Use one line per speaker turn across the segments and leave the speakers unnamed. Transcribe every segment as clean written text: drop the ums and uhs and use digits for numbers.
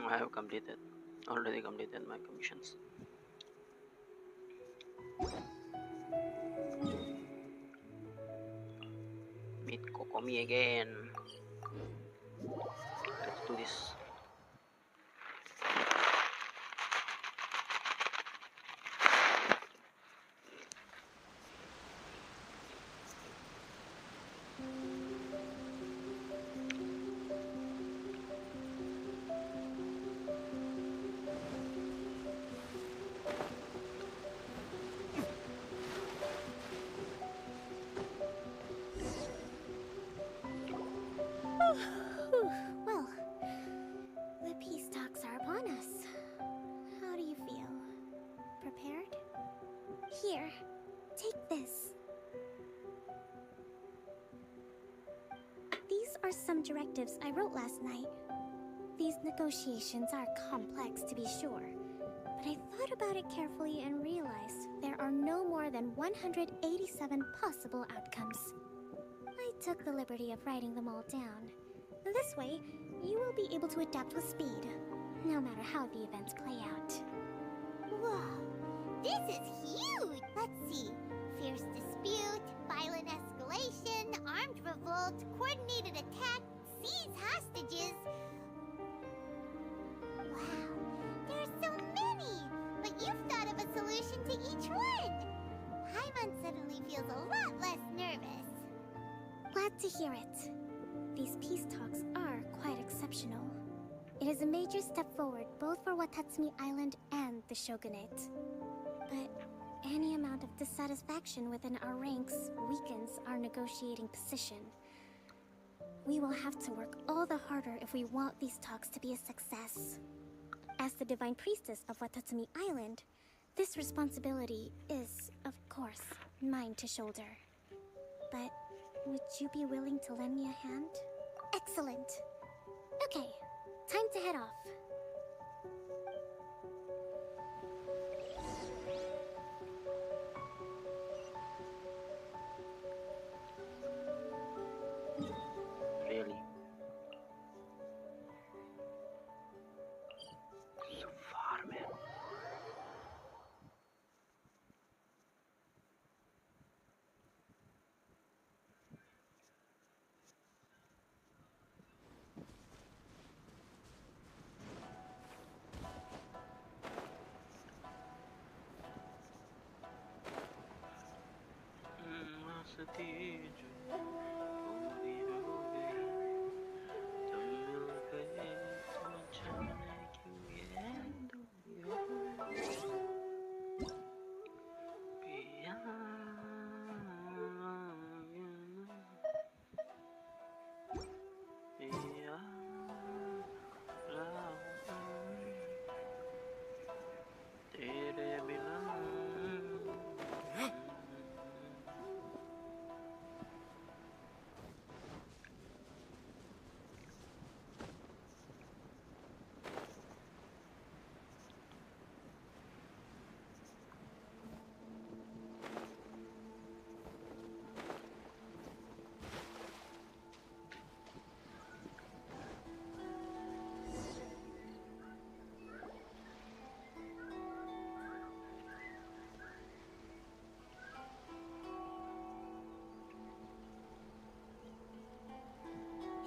I have already completed my commissions. Meet Kokomi again. Let's do this.
Well, the peace talks are upon us. How do you feel? Prepared? Here, take this. These are some directives I wrote last night. These negotiations are complex, to be sure, but I thought about it carefully and realized there are no more than 187 possible outcomes. I took the liberty of writing them all down. This way, you will be able to adapt with speed, no matter how the events play out.
Whoa, this is huge! Let's see. Fierce dispute, violent escalation, armed revolt, coordinated attack, seize hostages. Wow, there's so many! But you've thought of a solution to each one! Paimon suddenly feels a lot less nervous.
Glad to hear it. These peace talks are quite exceptional. It is a major step forward both for Watatsumi Island and the Shogunate. But any amount of dissatisfaction within our ranks weakens our negotiating position. We will have to work all the harder if we want these talks to be a success. As the Divine Priestess of Watatsumi Island, this responsibility is, of course, mine to shoulder. But would you be willing to lend me a hand?
Excellent.
Okay, time to head off.
Really? So far, man.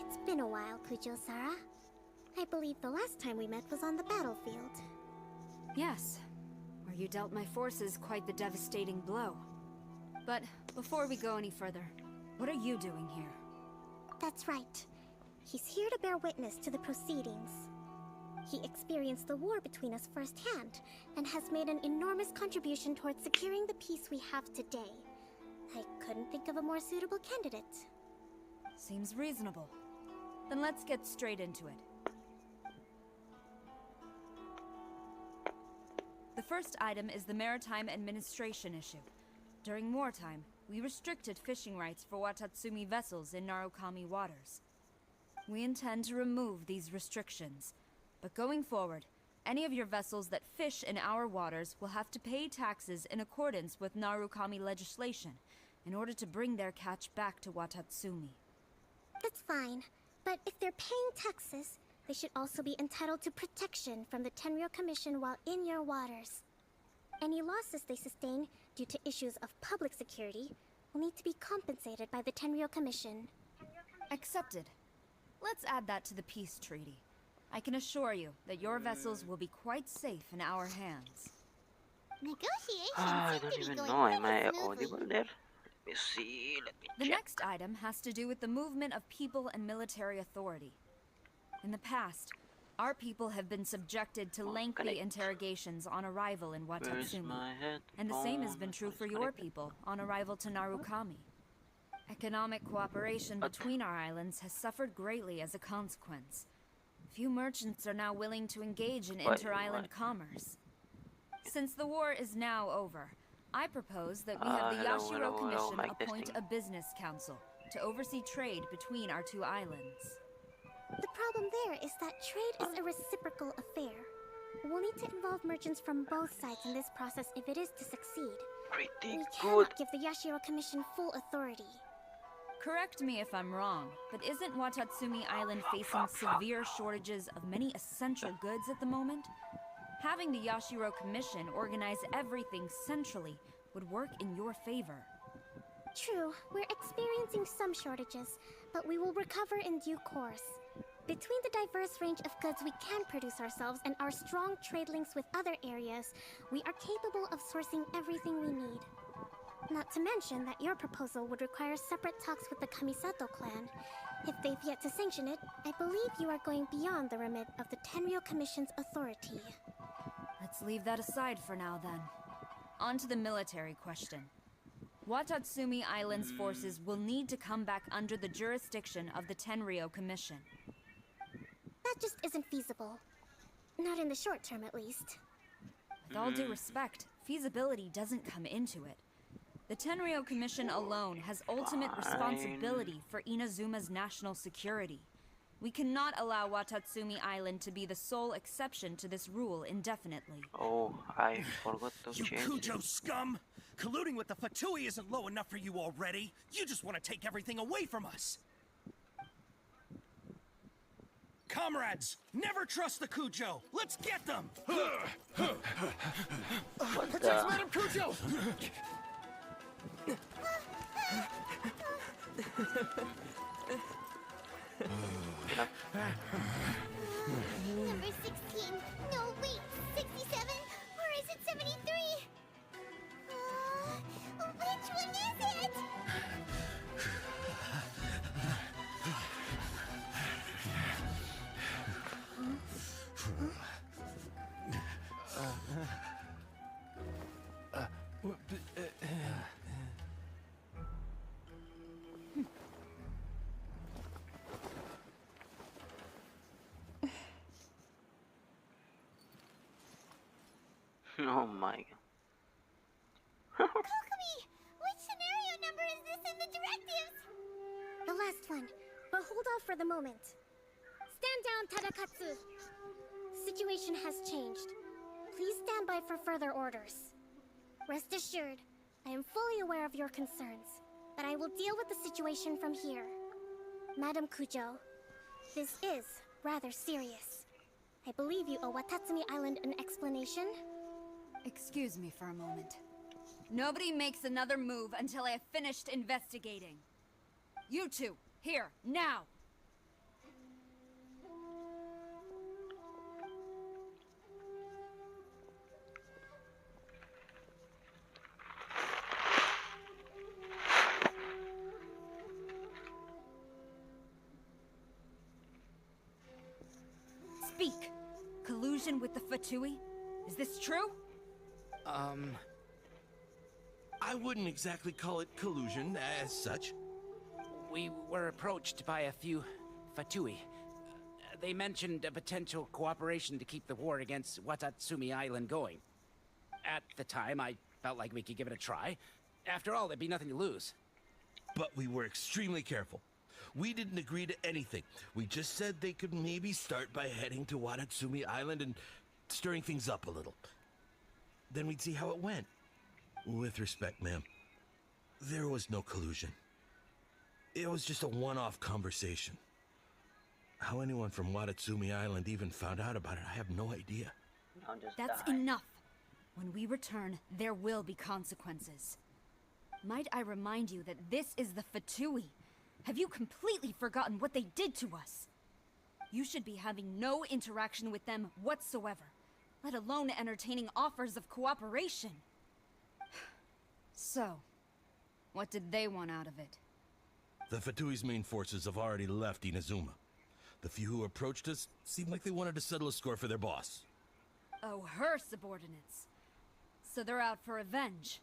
It's been a while, Kujo-Sara. I believe the last time we met was on the battlefield.
Yes, where you dealt my forces quite the devastating blow. But before we go any further, what are you doing here?
That's right. He's here to bear witness to the proceedings. He experienced the war between us firsthand, and has made an enormous contribution towards securing the peace we have today. I couldn't think of a more suitable candidate.
Seems reasonable. Then let's get straight into it. The first item is the Maritime Administration issue. During wartime, we restricted fishing rights for Watatsumi vessels in Narukami waters. We intend to remove these restrictions, but going forward, any of your vessels that fish in our waters will have to pay taxes in accordance with Narukami legislation in order to bring their catch back to Watatsumi.
That's fine, but if they're paying taxes, They should also be entitled to protection from the Tenryou Commission while in your waters. Any losses they sustain due to issues of public security will need to be compensated by the Tenryou Commission.
Accepted. Let's add that to the peace treaty. I can assure you that your vessels will be quite safe in our hands.
Negotiations
I
seem
don't
to be
even
going
know. Am
pretty
I
smoothly.
audible there? Let me see. Let me
The
check.
next item has to do with the movement of people and military authority. In the past, our people have been subjected to lengthy
connect.
interrogations on arrival in
Where's
Watatsumi.
my head?
And the same has been true for your people on arrival to Narukami. Economic cooperation between our islands has suffered greatly as a consequence. Few merchants are now willing to engage in
Wait,
inter-island
what?
commerce. Since the war is now over, I propose that we have the
Hello,
Yashiro
hello,
Commission
mic
appoint
testing.
a business council to oversee trade between our two islands.
The problem there is that trade is a reciprocal affair. We'll need to involve merchants from both sides in this process if it is to succeed.
Pretty
We
good.
cannot give the Yashiro Commission full authority.
Correct me if I'm wrong, but isn't Watatsumi Island facing severe shortages of many essential goods at the moment? Having the Yashiro Commission organize everything centrally would work in your favor.
True, we're experiencing some shortages, but we will recover in due course. Between the diverse range of goods we can produce ourselves and our strong trade links with other areas, we are capable of sourcing everything we need. Not to mention that your proposal would require separate talks with the Kamisato clan. If they've yet to sanction it, I believe you are going beyond the remit of the Tenryou Commission's authority.
Let's leave that aside for now then. On to the military question. Watatsumi Island's forces will need to come back under the jurisdiction of the Tenryou Commission.
That just isn't feasible. Not in the short term, at least.
With all due respect, feasibility doesn't come into it. The Tenryou Commission alone has ultimate responsibility for Inazuma's national security. We cannot allow Watatsumi Island to be the sole exception to this rule indefinitely.
Oh, I forgot to
You
change
Kujo
it.
scum! Colluding with the Fatui isn't low enough for you already. You just want to take everything away from us. Comrades, never trust the Kujo. Let's get them.
What
Protect
the?
Madam Kujo.
Number 16. No, wait. 67? Or is it 73? Which one is it?
Oh my god.
Kokomi, which scenario number is this in the directives?
The last one, but hold off for the moment. Stand down, Tadakatsu. Situation has changed. Please stand by for further orders. Rest assured, I am fully aware of your concerns, but I will deal with the situation from here. Madam Kujo, this is rather serious. I believe you owe Watatsumi Island an explanation.
Excuse me for a moment. Nobody makes another move until I have finished investigating. You two, here, now! Speak! Collusion with the Fatui? Is this true?
I wouldn't exactly call it collusion as such.
We were approached by a few Fatui. They mentioned a potential cooperation to keep the war against Watatsumi Island going. At the time, I felt like we could give it a try. After all, there'd be nothing to lose.
But we were extremely careful. We didn't agree to anything. We just said they could maybe start by heading to Watatsumi Island and stirring things up a little. Then we'd see how it went. With respect, ma'am, there was no collusion. It was just a one-off conversation. How anyone from Watatsumi Island even found out about it, I have no idea.
Now just
That's
die.
enough. When we return, there will be consequences. Might I remind you that this is the Fatui? Have you completely forgotten what they did to us? You should be having no interaction with them whatsoever, let alone entertaining offers of cooperation. So, what did they want out of it?
The Fatui's main forces have already left Inazuma. The few who approached us seemed like they wanted to settle a score for their boss.
Oh, her subordinates. So they're out for revenge.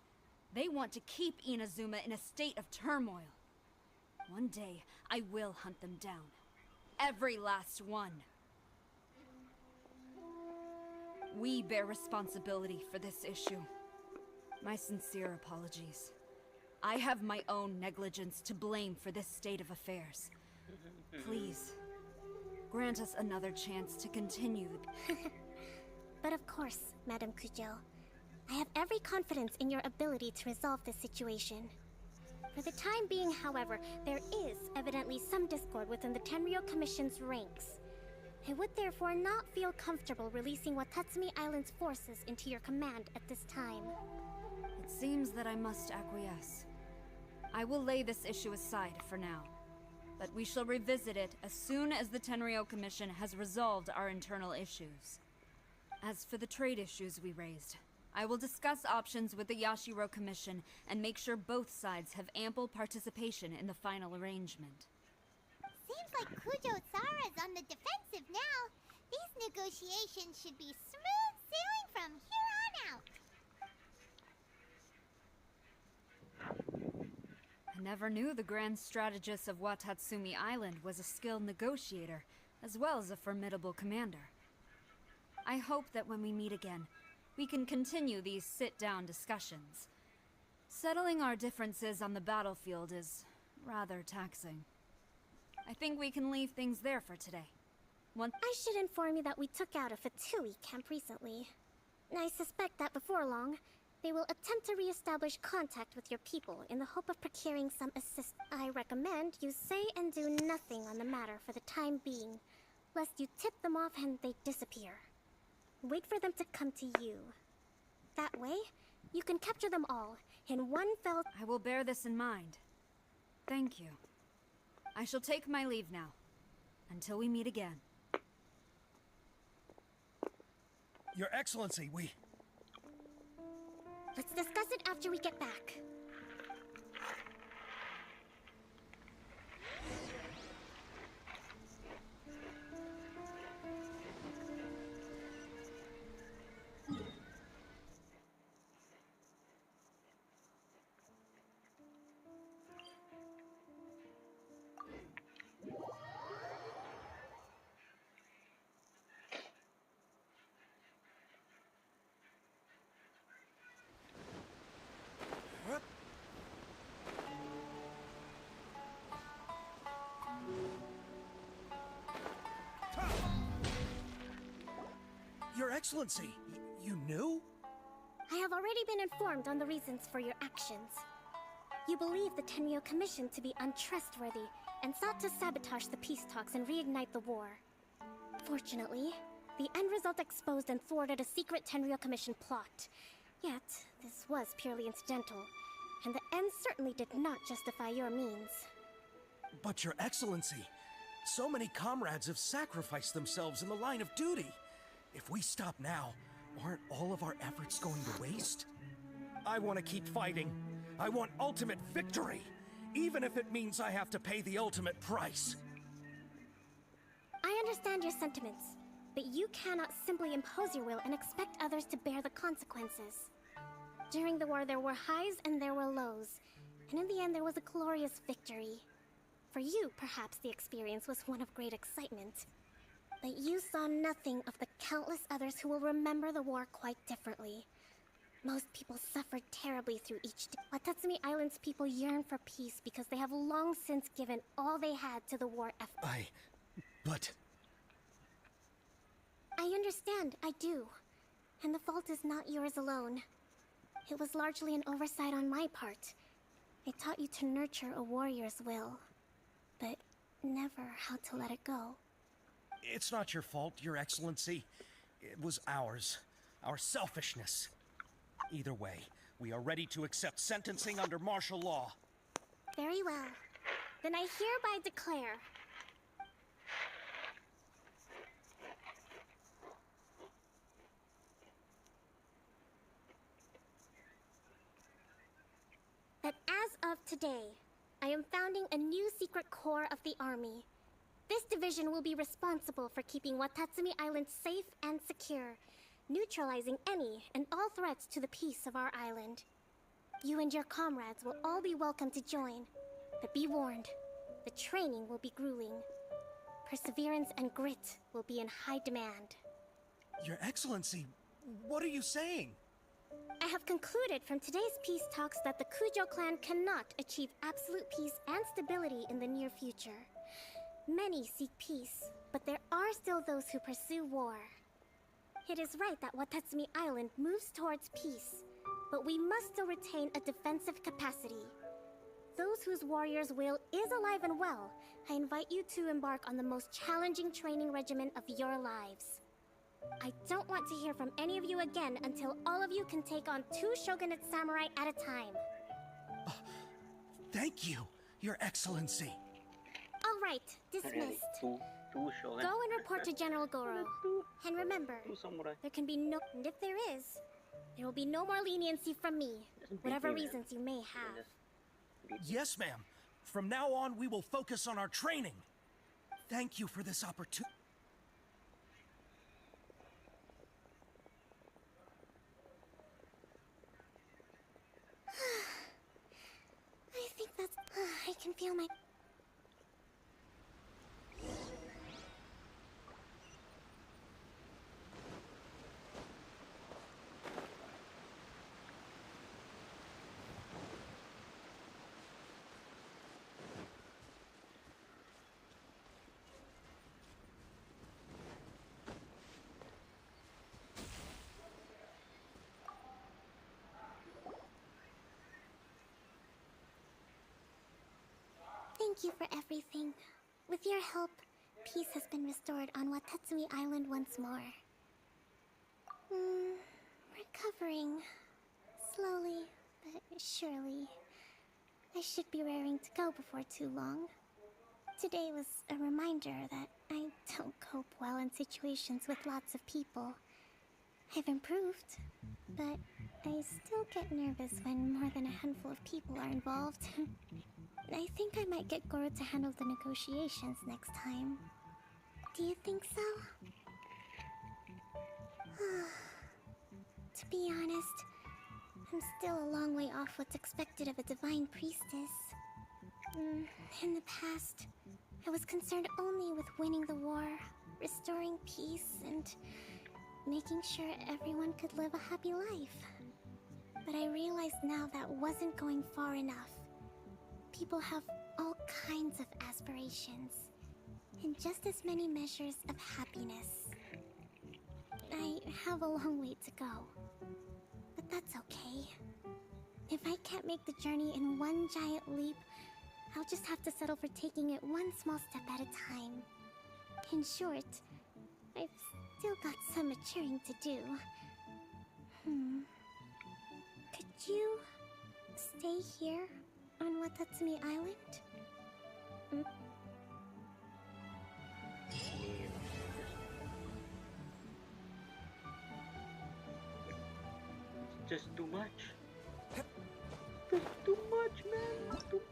They want to keep Inazuma in a state of turmoil. One day, I will hunt them down. Every last one. We bear responsibility for this issue. My sincere apologies. I have my own negligence to blame for this state of affairs. Please, grant us another chance to continue the...
But of course, Madame Kujo. I have every confidence in your ability to resolve this situation. For the time being, however, there is evidently some discord within the Tenryou Commission's ranks. I would therefore not feel comfortable releasing Watatsumi Island's forces into your command at this time.
It seems that I must acquiesce. I will lay this issue aside for now, but we shall revisit it as soon as the Tenryou Commission has resolved our internal issues. As for the trade issues we raised, I will discuss options with the Yashiro Commission and make sure both sides have ample participation in the final arrangement.
Seems like Kujo-sara's on the defensive now. These negotiations should be smooth sailing from here on out.
I never knew the grand strategist of Watatsumi Island was a skilled negotiator, as well as a formidable commander. I hope that when we meet again, we can continue these sit-down discussions. Settling our differences on the battlefield is rather taxing. I think we can leave things there for today.
I should inform you that we took out a Fatui camp recently. I suspect that before long, they will attempt to re-establish contact with your people in the hope of procuring some assist. I recommend you say and do nothing on the matter for the time being, lest you tip them off and they disappear. Wait for them to come to you. That way, you can capture them all in one fell...
I will bear this in mind. Thank you. I shall take my leave now. Until we meet again.
Your Excellency, we...
Let's discuss it after we get back.
Your Excellency, you knew?
I have already been informed on the reasons for your actions. You believe the Tenryou Commission to be untrustworthy and sought to sabotage the peace talks and reignite the war. Fortunately, the end result exposed and thwarted a secret Tenryou Commission plot. Yet, this was purely incidental, and the end certainly did not justify your means.
But Your Excellency, so many comrades have sacrificed themselves in the line of duty. If we stop now, aren't all of our efforts going to waste? I want to keep fighting. I want ultimate victory, even if it means I have to pay the ultimate price.
I understand your sentiments, but you cannot simply impose your will and expect others to bear the consequences. During the war, there were highs and there were lows, and in the end, there was a glorious victory. For you, perhaps the experience was one of great excitement. But you saw nothing of the countless others who will remember the war quite differently. Most people suffered terribly through each day. Watatsumi Island's people yearn for peace because they have long since given all they had to the war effort.
But...
I understand, I do. And the fault is not yours alone. It was largely an oversight on my part. I taught you to nurture a warrior's will, but never how to let it go.
It's not your fault, Your Excellency. It was ours. Our selfishness. Either way, we are ready to accept sentencing under martial law.
Very well. Then I hereby declare that as of today, I am founding a new secret corps of the army. This division will be responsible for keeping Watatsumi Island safe and secure, neutralizing any and all threats to the peace of our island. You and your comrades will all be welcome to join, but be warned, the training will be grueling. Perseverance and grit will be in high demand.
Your Excellency, what are you saying?
I have concluded from today's peace talks that the Kujo clan cannot achieve absolute peace and stability in the near future. Many seek peace, but there are still those who pursue war. It is right that Watatsumi Island moves towards peace, but we must still retain a defensive capacity. Those whose warrior's will is alive and well, I invite you to embark on the most challenging training regimen of your lives. I don't want to hear from any of you again until all of you can take on 2 Shogunate samurai at a time.
Thank you, Your Excellency.
All right, dismissed. Go and report to General Goro. And remember, there can be no... And if there is, there will be no more leniency from me, whatever reasons you may have.
Yes, ma'am. From now on, we will focus on our training. Thank you for this opportunity.
I think that's... I can feel my... Thank you for everything. With your help, peace has been restored on Watatsumi Island once more. Recovering. Slowly, but surely. I should be raring to go before too long. Today was a reminder that I don't cope well in situations with lots of people. I've improved, but I still get nervous when more than a handful of people are involved. I think I might get Goro to handle the negotiations next time. Do you think so? To be honest, I'm still a long way off what's expected of a divine priestess. In the past, I was concerned only with winning the war, restoring peace, and making sure everyone could live a happy life. But I realize now that wasn't going far enough. People have all kinds of aspirations, and just as many measures of happiness. I have a long way to go, but that's okay. If I can't make the journey in one giant leap, I'll just have to settle for taking it one small step at a time. In short, I've still got some maturing to do. Could you stay here on Watatsumi Island?
Just too much. Just too much, man. Too much.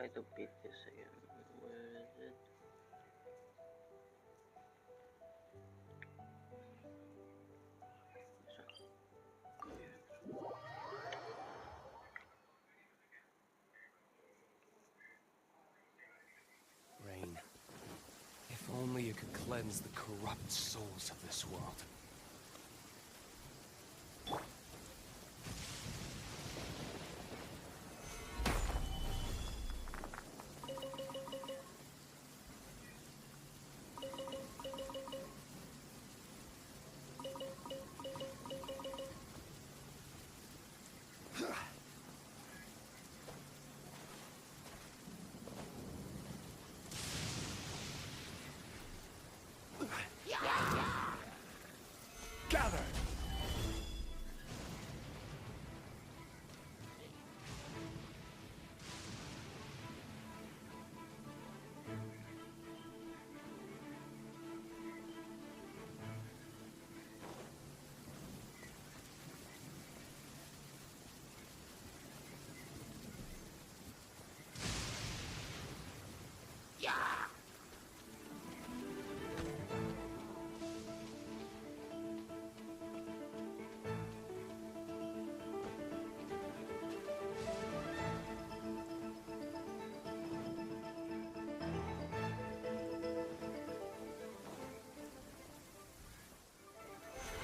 try to beat this again. Where is it?
Rain, if only you could cleanse the corrupt souls of this world. Gather!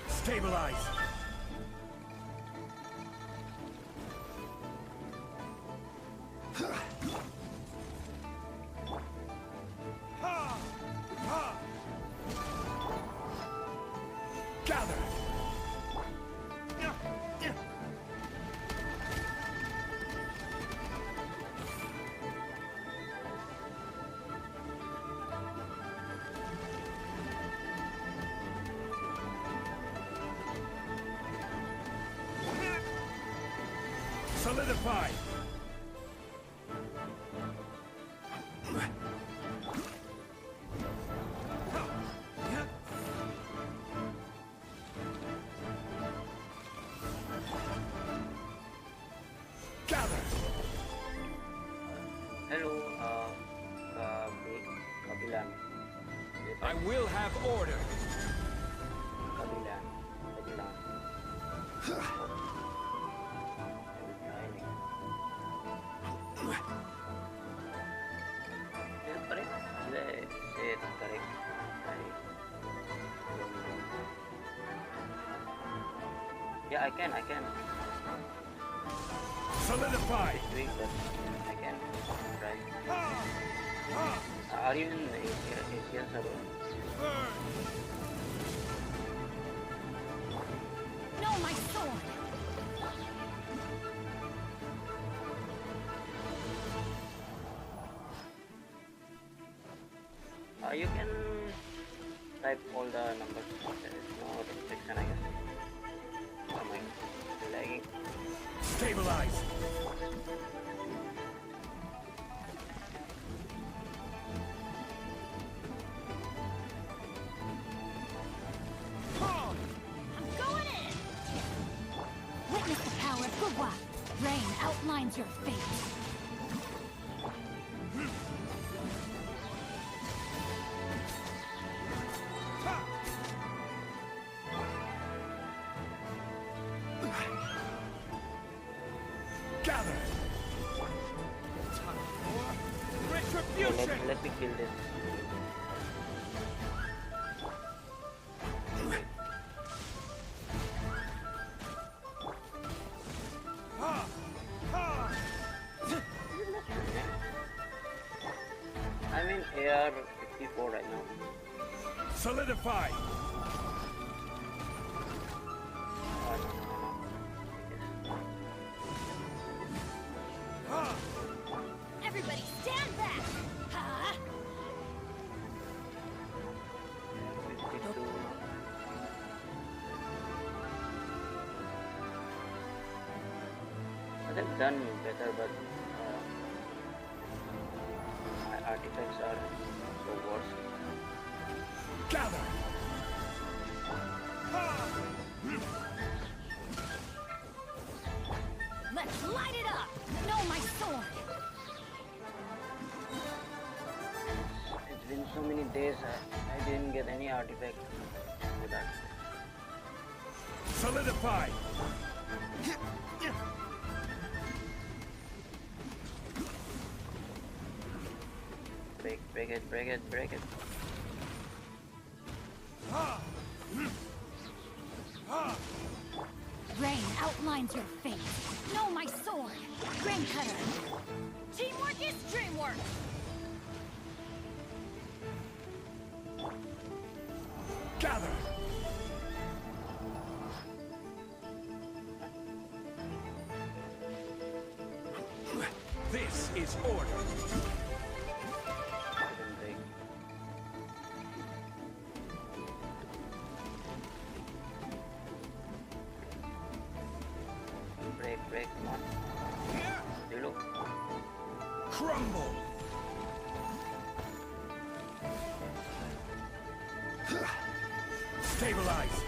Stabilize! Gather! Solidify! Gather!
Hello, Kabilan.
I will have order!
Kabilan. Correct. Yeah, I can.
Solidify!
Doing that. I can try. Are you in Asian server?
No, my sword!
You can type all the numbers. There is no restriction, I guess. Oh my god, lagging.
Stabilize!
I'm going in! Witness the power of Gugwa. Rain outlines your fate.
Gather! Time for retribution!
Let me kill this. I'm in AR 54 right now.
Solidify!
Everybody stand back! Ha!
52. They've done better, but my artifacts are so worse.
Gather!
Let's light it up! Know my sword!
Solidify!
Break it, break it, break it.
Rain outlines your fate. Know my sword. Grain cutter. Teamwork is dreamwork.
Gather! This is order.
Break, come on. You look.
Crumble! Stabilize!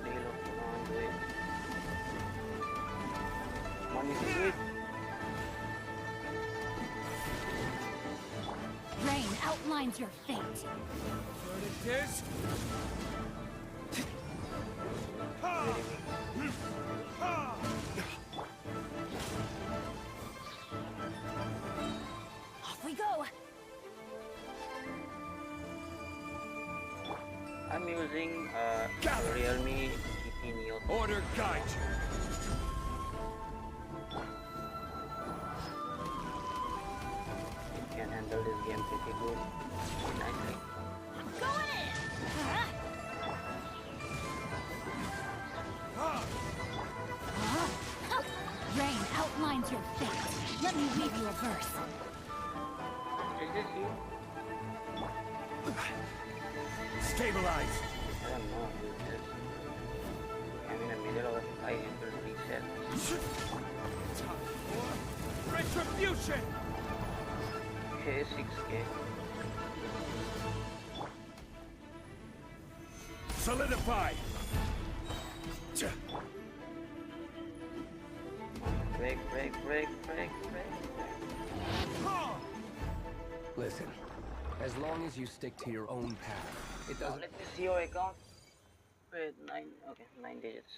Reload, come on, do it. Come on, you can do it.
Rain outlines your fate.
There it is.
Off we go.
I'm using Realme GT Neo.
Order guide you.
It can handle this game pretty good. Nicely.
Going in. Rain outlines your fate. Let me weave you a verse.
Is this you?
Stabilize.
I don't know who it is. I'm in the middle of a fight and will reset.
Time for retribution.
Okay, 6k.
Solidify.
Break.
Listen, as long as you stick to your own path, it
Now
doesn't...
let me see your account. Wait, 9 digits.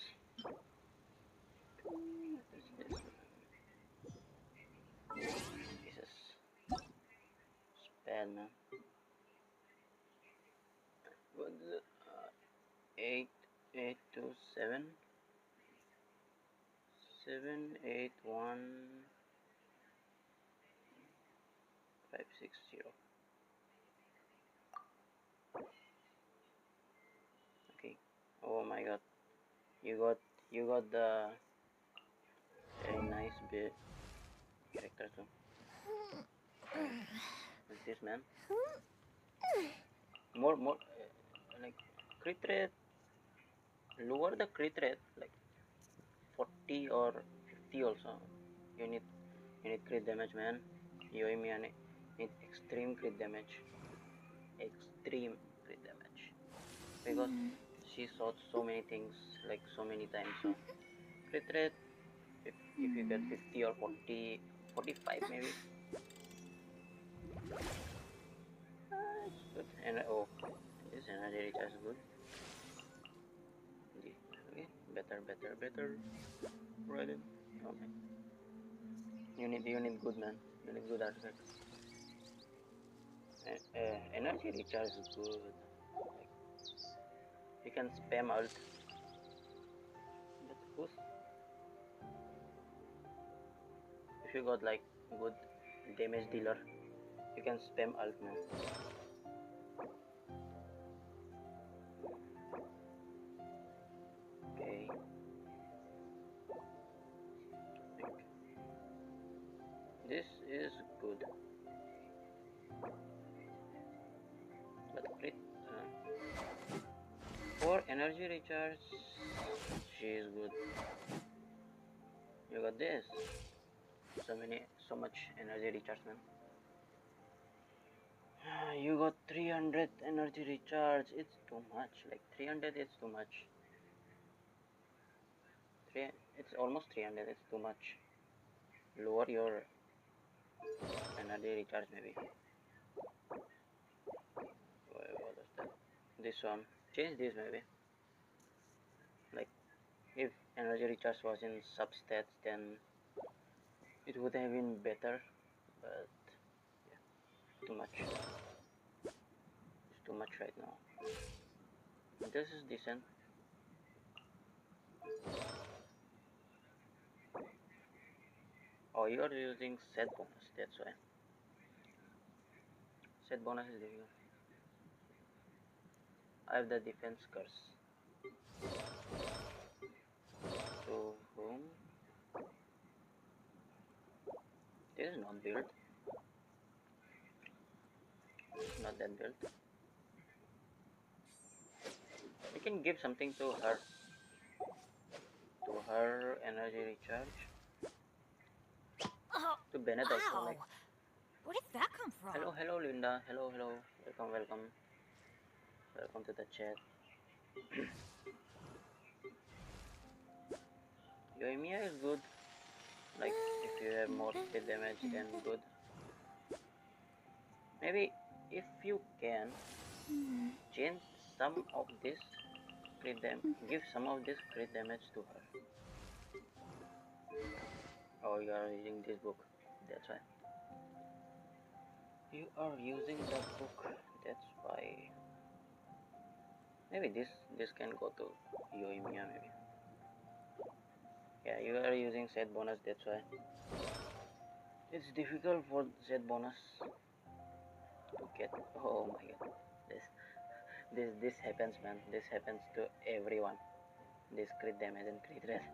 Jesus. Bad, man. What's it? 8827 781 560. Okay. Oh my god. You got the very nice bit character too. What's this, man? More like crit rate. Lower the crit rate, like 40 or 50 also. You need crit damage, man. You and me need extreme crit damage. Extreme crit damage. Because she saw so many things, like so many times. So crit rate, if you get 50 or 40, 45 maybe. It's good. And oh, this energy recharge is good. Okay, better. Right in. Okay. You need good, man. You need good artifacts. Energy recharge is good. Like, you can spam ult. But who's... If you got like good damage dealer, you can spam ult, man. Okay. This is good. But crit for energy recharge, she is good. You got this. So much energy recharge, man. You got 300 energy recharge. It's too much. Like 300 is too much. It's almost 300. It's too much. Lower your energy recharge, maybe. What is this one. Change this maybe. Like if energy recharge was in substats, then it would have been better. But yeah, too much. It's too much right now. This is decent. Oh, you are using set bonus, that's why. Set bonus is difficult. I have the defense curse. To whom? This is not built. Not that built. We can give something to her. To her energy recharge.
Oh,
To Bennett
wow.
also. Like,
Where did that come from?
hello, Linda. Hello. Welcome. Welcome to the chat. Yoimiya is good. Like, if you have more crit damage, then good. Maybe if you can change some of this crit damage, give some of this crit damage to her. Oh, you are using this book. That's why. You are using the book. That's why. Maybe this can go to Yoimiya maybe. Yeah, you are using set bonus. That's why. It's difficult for set bonus to get. Oh my god, this happens, man. This happens to everyone. This crit damage and crit rate.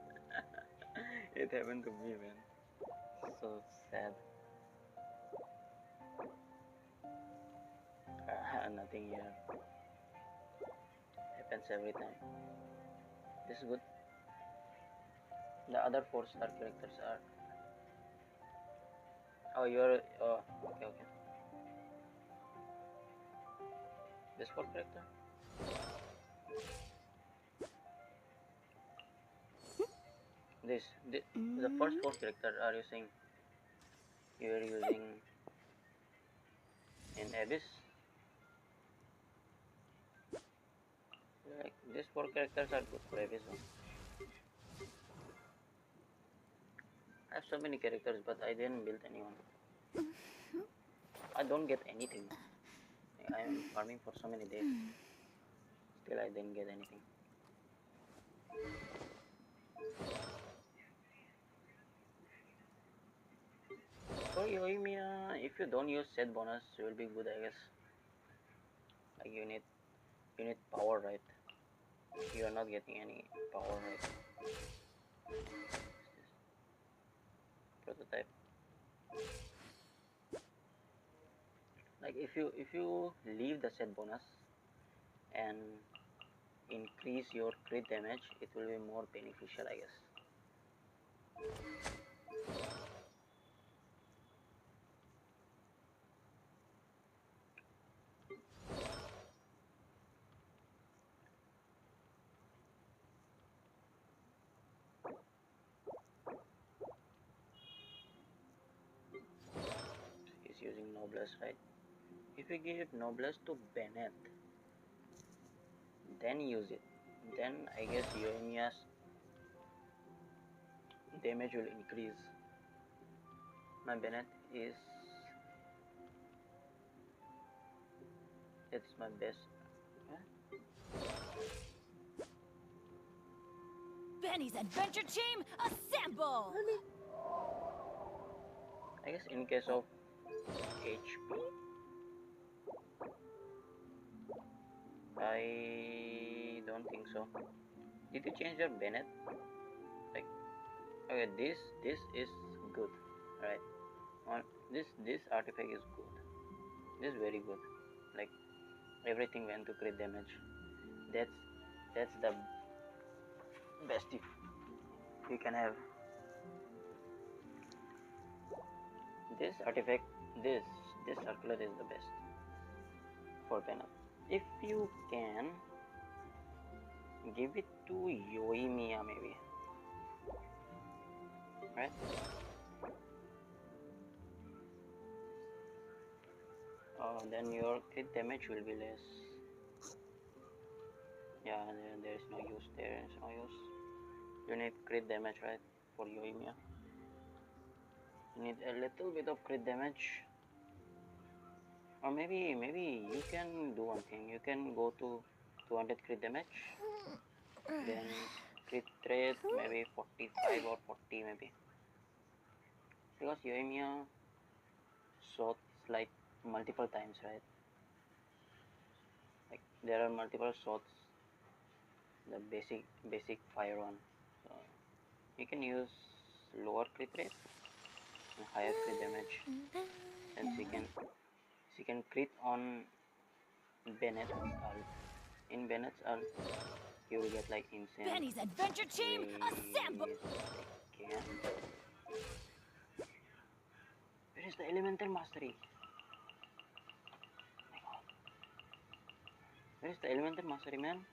It happened to me, man. So sad. Nothing here. Happens every time. This is good. The other 4-star characters are. Oh, you're. Oh, okay. This 4 character. The first 4 character are you saying you are using in Abyss? Like these 4 characters are good for Abyss one. I have so many characters, but I didn't build anyone. I don't get anything. I am farming for so many days. Still, I didn't get anything. For Yoimiya, if you don't use set bonus, you will be good, I guess. Like you need power, right? You are not getting any power, right? Prototype. Like if you leave the set bonus and increase your crit damage, it will be more beneficial, I guess. He's using Noblesse, right? If we give Noblesse to Bennett, then use it, then I guess Yoimiya's damage will increase. My Bennett is. It's my best. Huh?
Benny's adventure team, assemble!
I guess in case of HP, I don't think so. Did you change your Bennett? Like, okay, this is good, right? This artifact is good. This is very good. Like everything went to crit damage. That's the best you can have. This artifact, this circular is the best for Bennett. If you can give it to Yoimiya maybe, right? Then your crit damage will be less. Yeah, there is no use. There is no use. You need crit damage, right? For Yoimiya. You need a little bit of crit damage. Or maybe you can do one thing. You can go to 200 crit damage. Then crit rate maybe 45 or 40 maybe. Because Yoimiya shots like multiple times, right? Like there are multiple shots. The basic fire one. So you can use lower crit rate and higher crit damage. Then she can crit on Bennett's ult. In Bennett's ult, you will get like insane.
Benny's adventure team, assemble!
Where is the elemental mastery? Oh my god. Where is the elemental mastery, man?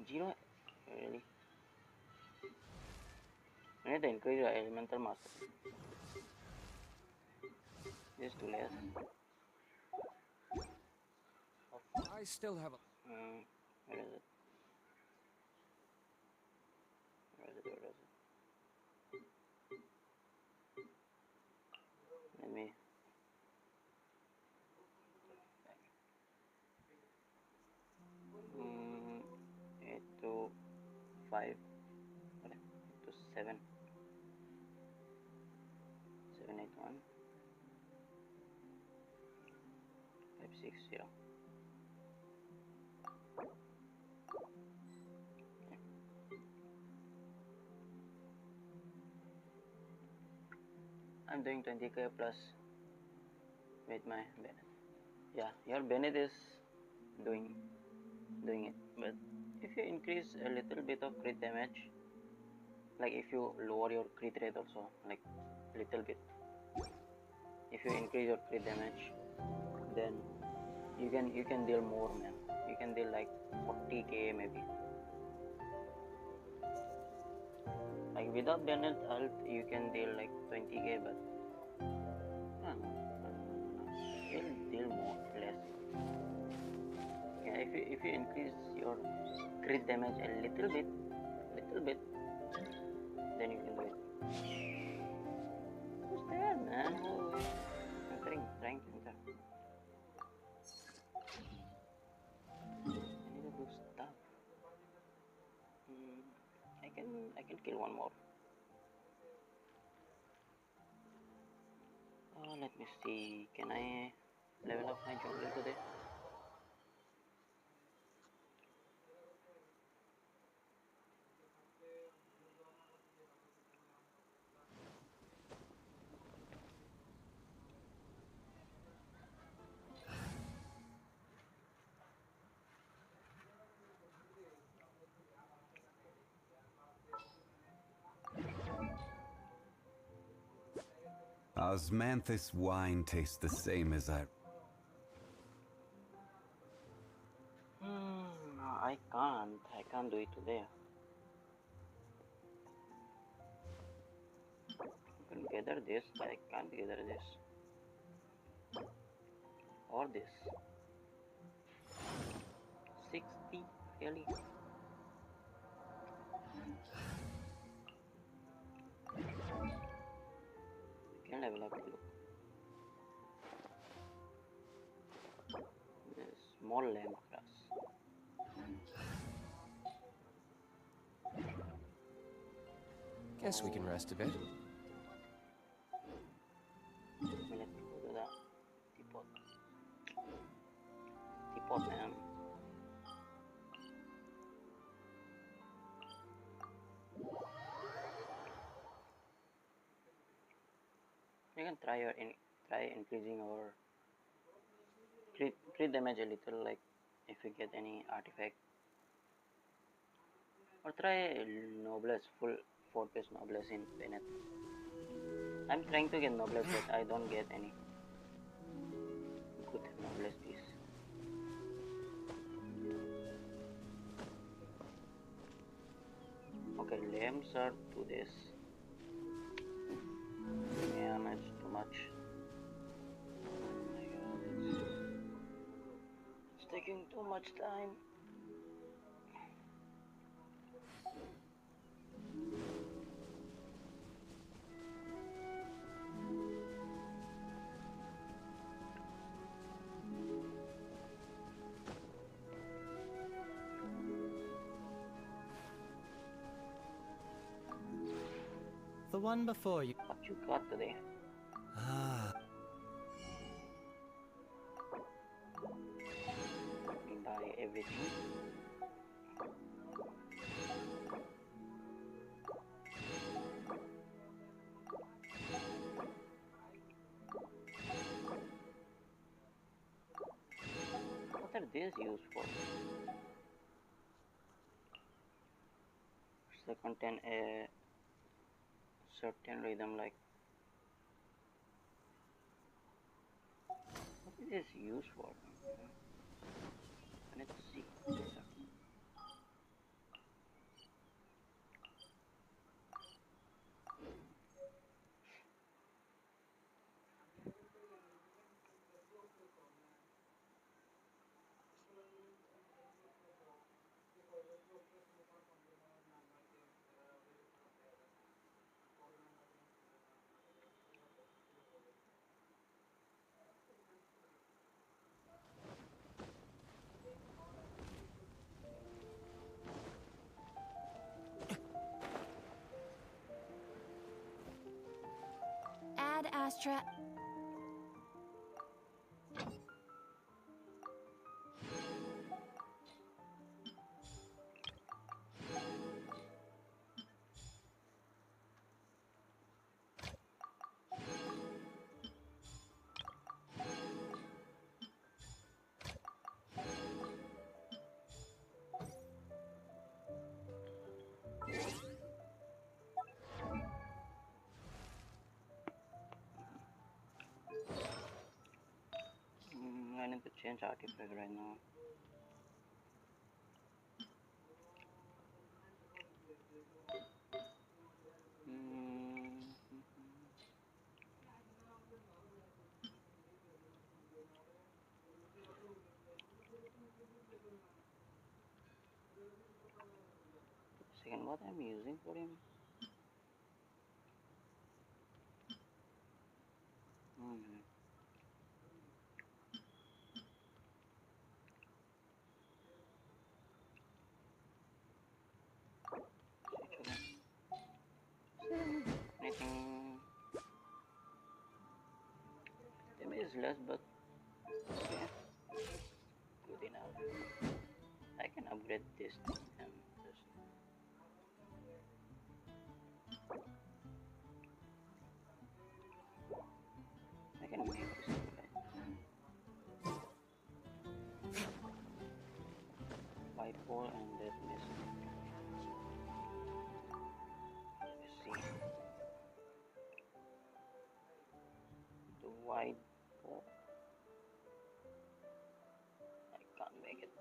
Zero? Really? I need to increase the elemental mastery. This is too less.
I still have a...
Where is it? Where is it? Where is it? Let me... 8 to 5. Okay. 8 to 7. 7, 8, 1. 5, 6, 0. I'm doing 20k plus with my Bennett. Yeah, your Bennett is doing it, but if you increase a little bit of crit damage, like if you lower your crit rate also, like little bit, if you increase your crit damage, then you can deal more, man. You can deal like 40k maybe. Like without Bennett ult, you can deal like 20k, but you'll deal more, less. Yeah, if you increase your crit damage a little bit, then you can do it. Who's there, man? Who is entering? Trying to enter. I need to do stuff. I can kill one more. Let me see. Can I level up my jungle today?
Osmanthus wine tastes the same as I...
I can't do it today. I can gather this, but I can't gather this. Or this. 60, really? I can level up, look. Small lamb grass.
Guess we can rest a bit.
Let me go to the teapot. Teapot, man. You can try increasing our crit damage a little, like if you get any artifact, or try noblesse, full 4-piece noblesse in Bennett. I'm trying to get noblesse, but I don't get any good noblesse piece. Okay, lambs are to this. Yeah, that's too much. Oh my god, it's taking too much time.
The one before you.
What you got today?
Ah.
We buy everything. What are these used for? They contain a certain rhythm, like what is this used for? Let's see.
Add Astra.
I need to change artifact right now. Second, what I'm using for him? Anything? Damage is less, but okay, good enough. I can upgrade this and this. I can make this right. White hole and that mist. Let's see. The white hole. I can't make it.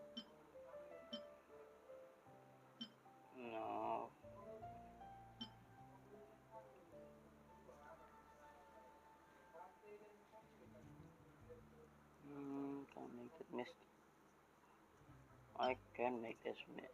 No. Can't make it mist. I can make this mist.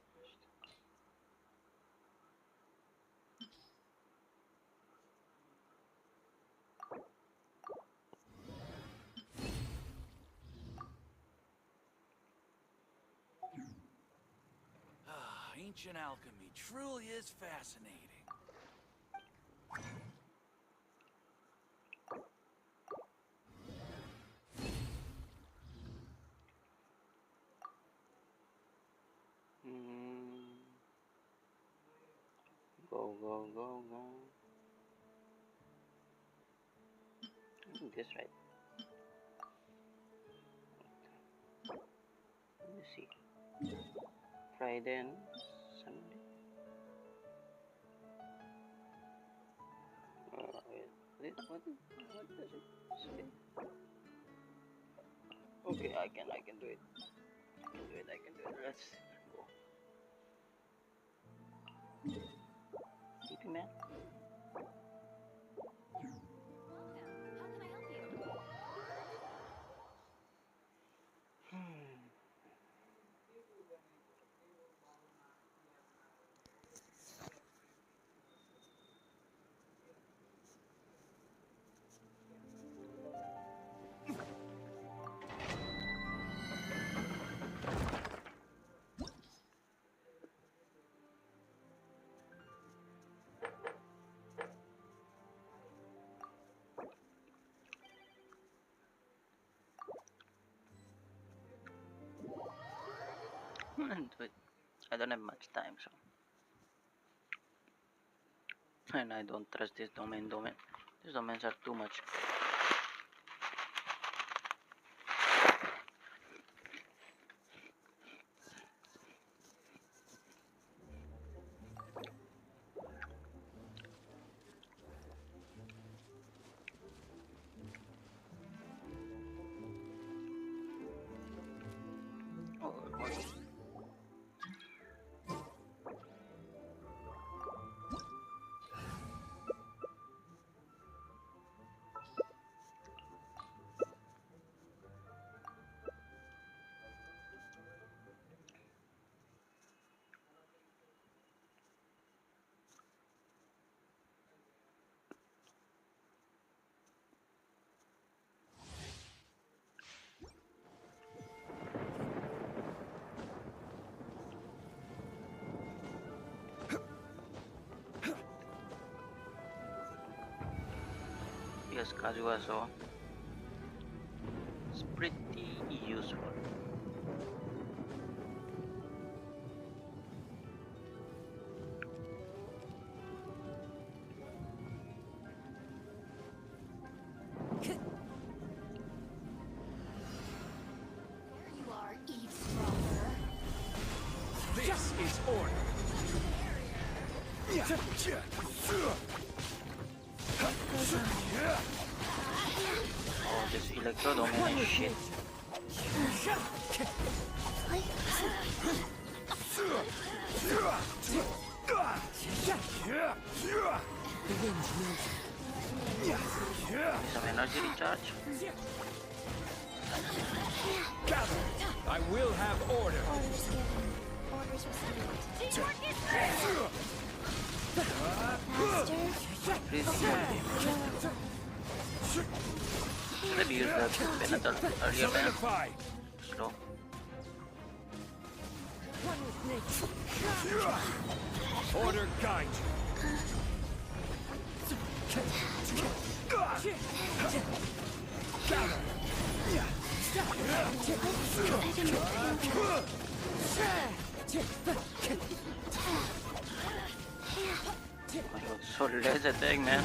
Ancient alchemy truly is fascinating.
Go, go, go, go. I think this right. Let me see. Friday and Sunday. Wait, what does it say? Okay, I can do it. I can do it. Let's go. TP man. But I don't have much time, so. And I don't trust this domain. These domains are too much. Yes, Kazuha, so it's pretty useful.
This is order.
Oh, this electro domain is shit. Some energy recharge.
Gather. I will have order.
Orders given. Orders received.
Teamwork is great!
Faster.
Freezing. Maybe use the penalty earlier than
Solidify.
slow.
Order guide Gather.
Oh my god, so less attack, man.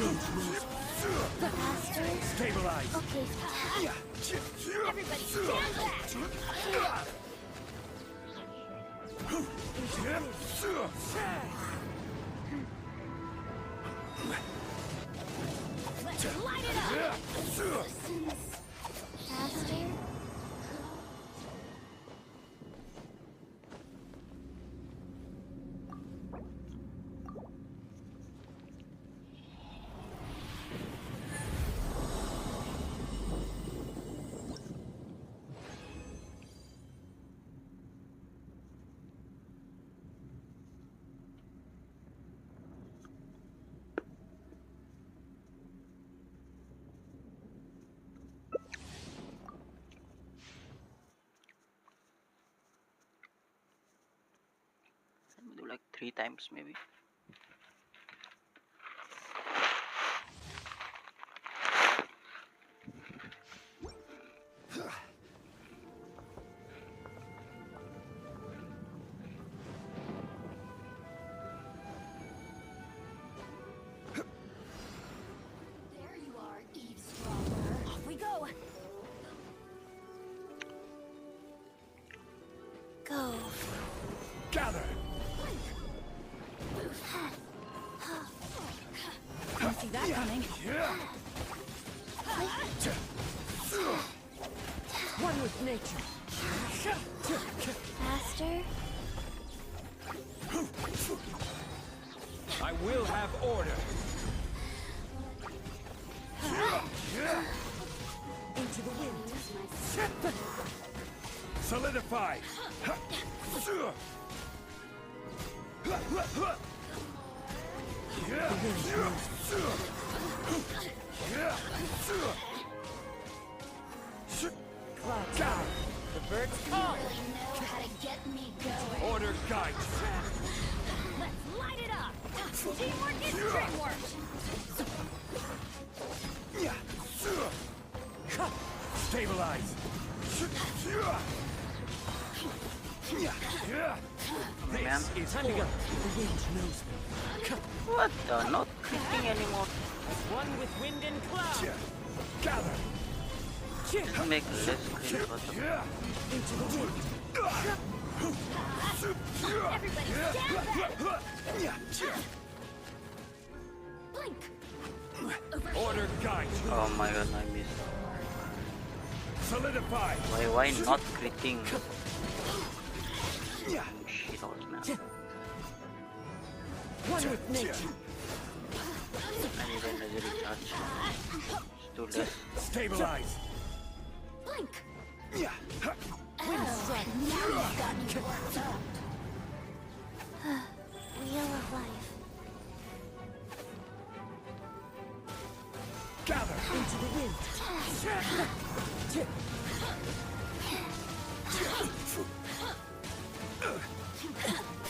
Stabilize.
Okay.
Everybody stand back! Let's light it up!
Faster.
Do like 3 times maybe.
There you are, eavesdropper. Off we go!
Go.
Gather.
Didn't see that coming.
One with nature.
Faster.
I will have order. Into the wind. Solidify.
Cloud down. The birds call.
You know how to get me going.
Order guide.
Let's light it up! Teamwork is dreamwork!
Stabilize.
ma'am.
It's time to go. The wind knows me.
What the? Not clicking anymore.
One with wind and cloud. Gather.
Make less screen. What the?
Into the wind.
Everybody stand back! Blink!
Order guide.
Oh my god, I missed.
Solidify.
Why not critting? Shit holes, man.
One with nature.
I need energy recharge. It's too late.
Stabilize.
Blink!
Wind strike.
Wheel of life.
Gather into the wind.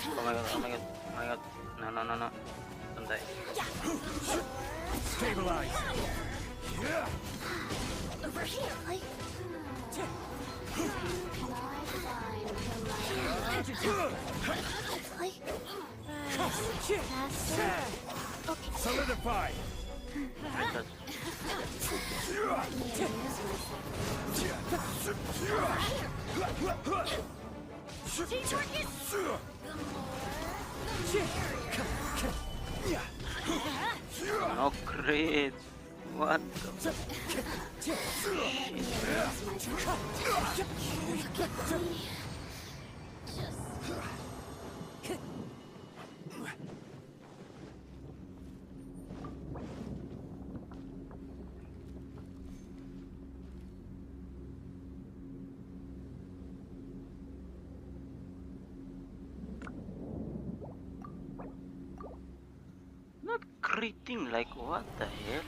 Oh my god, oh my god, oh my god. No. Don't die.
Stabilize.
Over here!
Like, like, faster. Okay.
Solidify.
Because no crit. What the? Not critting, like what the hell?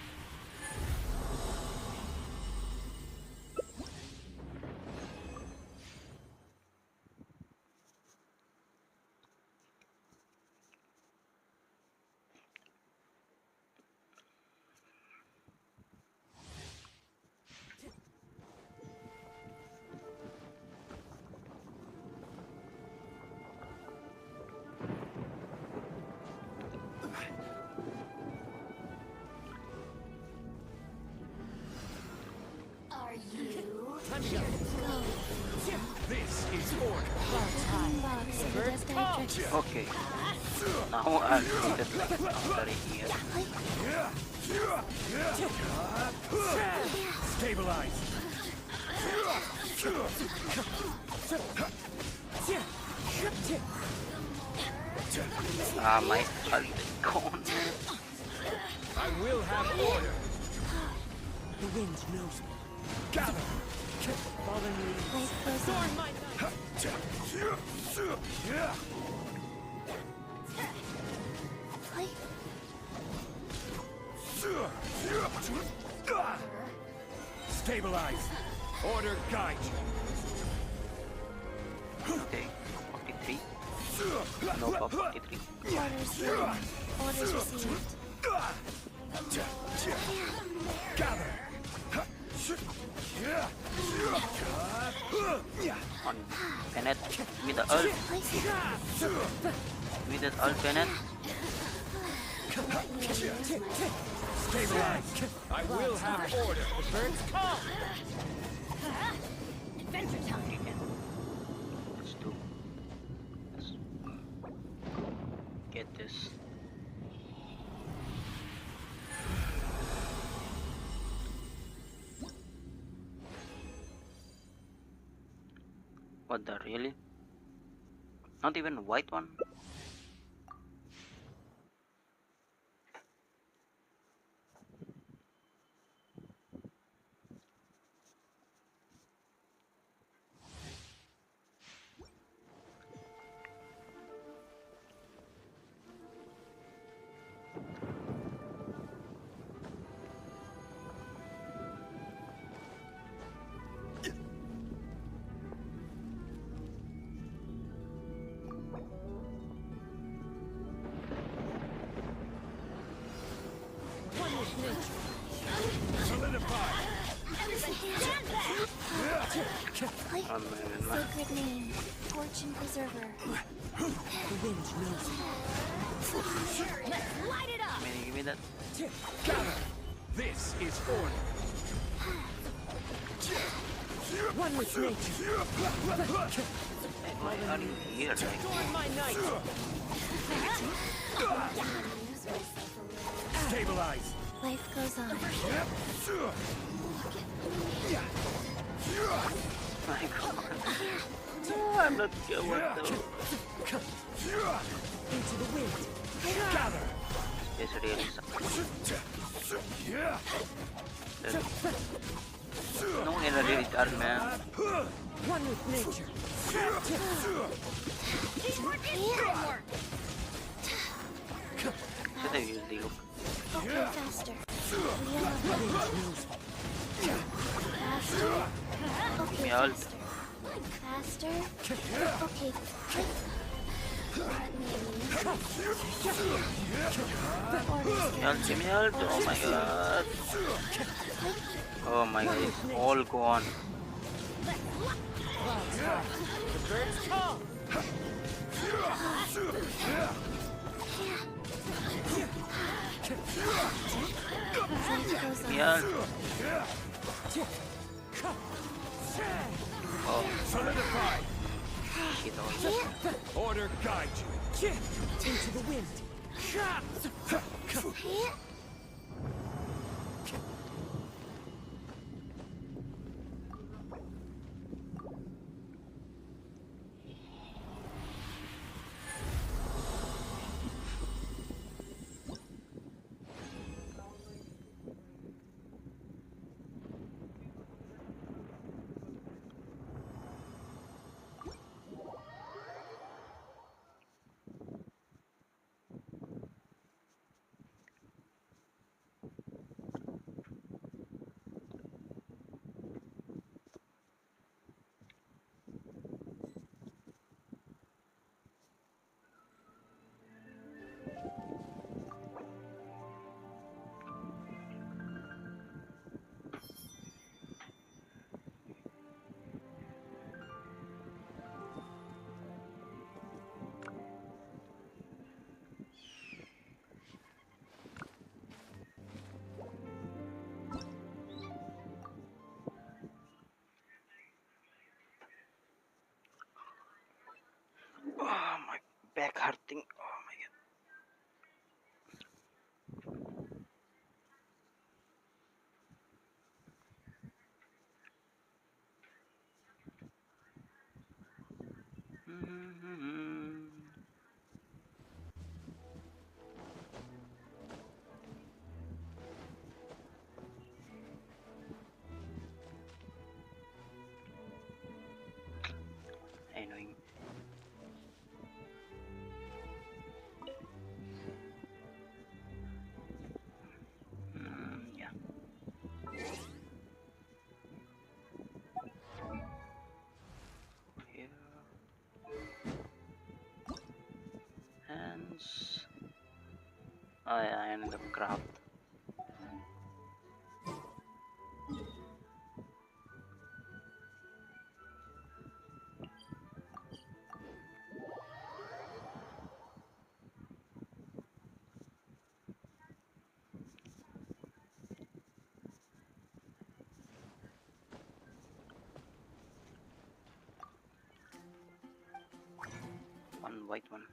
Are you?
Time to go. This is order.
Okay. Now I'll do it like very here.
Stabilize.
Ah, my ult is gone.
I will have order. The wind knows me. Gather. Fallen leaves.
Life goes on.
My
Like,
Stabilize. Order guide.
Okay, 43. No, 43.
orders given. Orders received.
Gather.
On Bennett, with the ult. With the ult, Bennett.
Stabilize. I will have order. The birds come.
Adventure time!
Let's do. Let's get this. What the really? Not even white one?
sacred name, Fortune Preserver.
The wind knows it.
Let's light it up!
Give me that.
Gather! This is order.
One with nature.
Why are you here?
Storm my night.
Stabilize.
Life goes on.
My God. Oh, I'm not sure what the...
Into the wind.
Gather.
This really sucks. No energy recharge, man.
One with nature.
Should I use the hook?
Okay, faster. Faster. Okay,
Me ult.
faster. Okay.
Give me ult. Oh my God. Oh my God, it's all gone. Yeah. Oh,
Solidify.
shit,
Order guide you.
Into the wind.
oh, my back hurting. Oh my God. Annoying. Yeah. Here. Hands. Oh yeah, and the craft. One white one.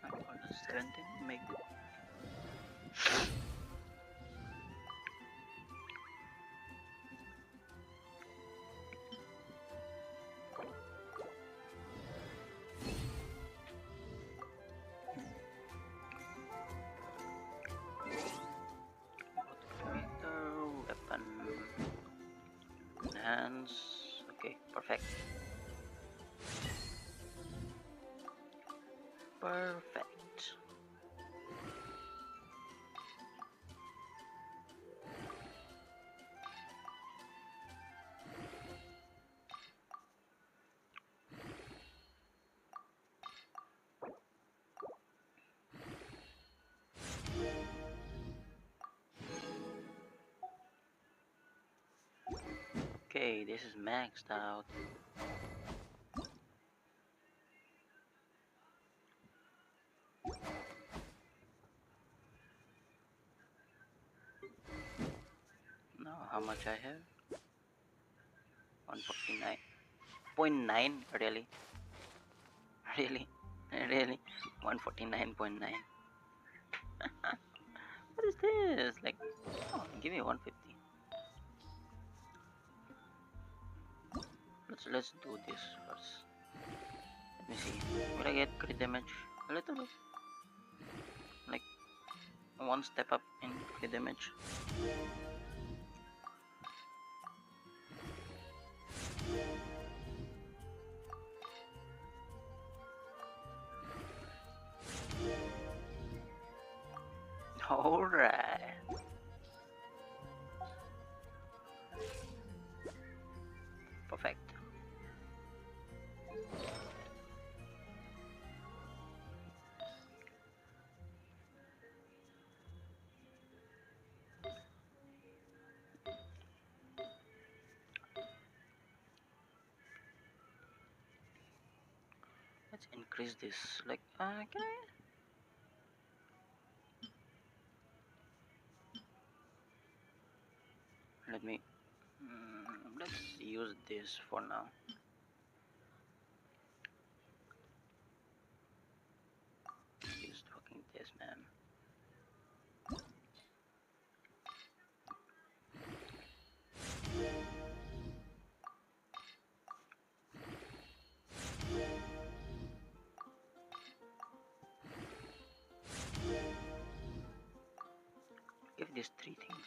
I got a 17, make it. Weapon, hands. Okay, perfect. Perfect. Okay, this is maxed out. Now how much I have? 149.9. Really? Really? Really? 149.9. What is this? Like, come on, give me 150. Let's do this first. Let me see. Will I get crit damage? A little bit. Like one step up in crit damage. Alright. Perfect. Let's increase this. Like, can I? Let me. Let's use this for now. Use fucking this, man. Give these three things.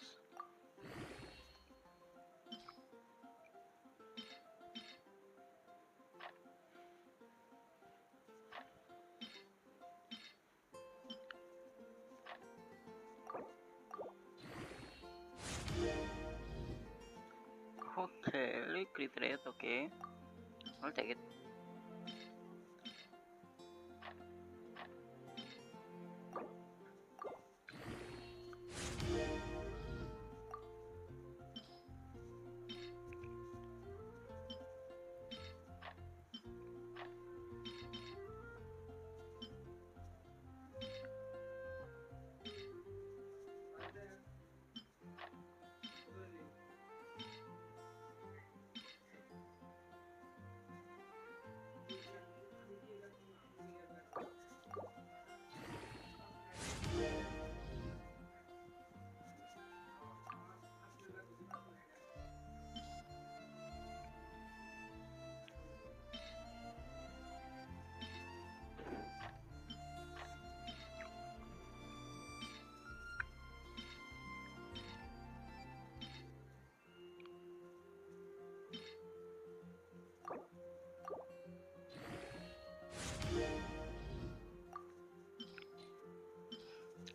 Okay, crit rate, okay. I'll take it.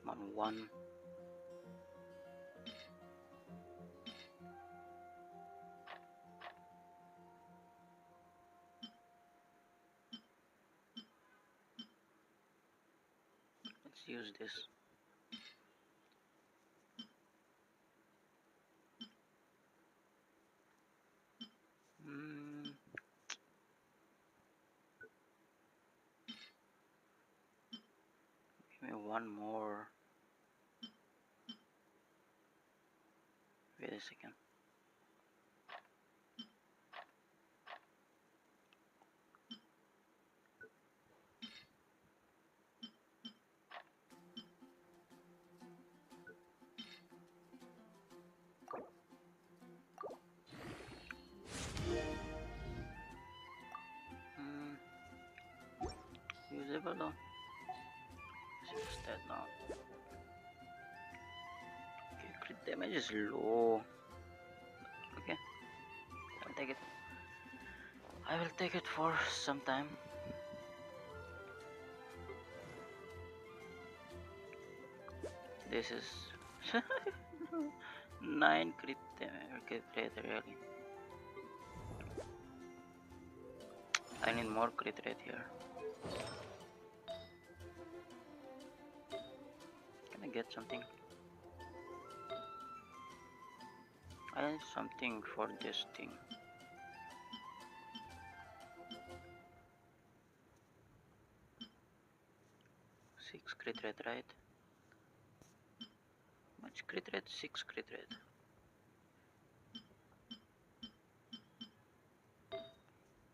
Come on, one. Let's use this. Give me one more. Wait a second. Usable though. Use that now. Okay, crit damage is low. Okay, I'll take it. I will take it for some time. This is 9 crit damage. Crit rate really. I need more crit rate here. Can I get something? I need something for this thing. Six crit rate, right? Much crit rate? 6 crit rate.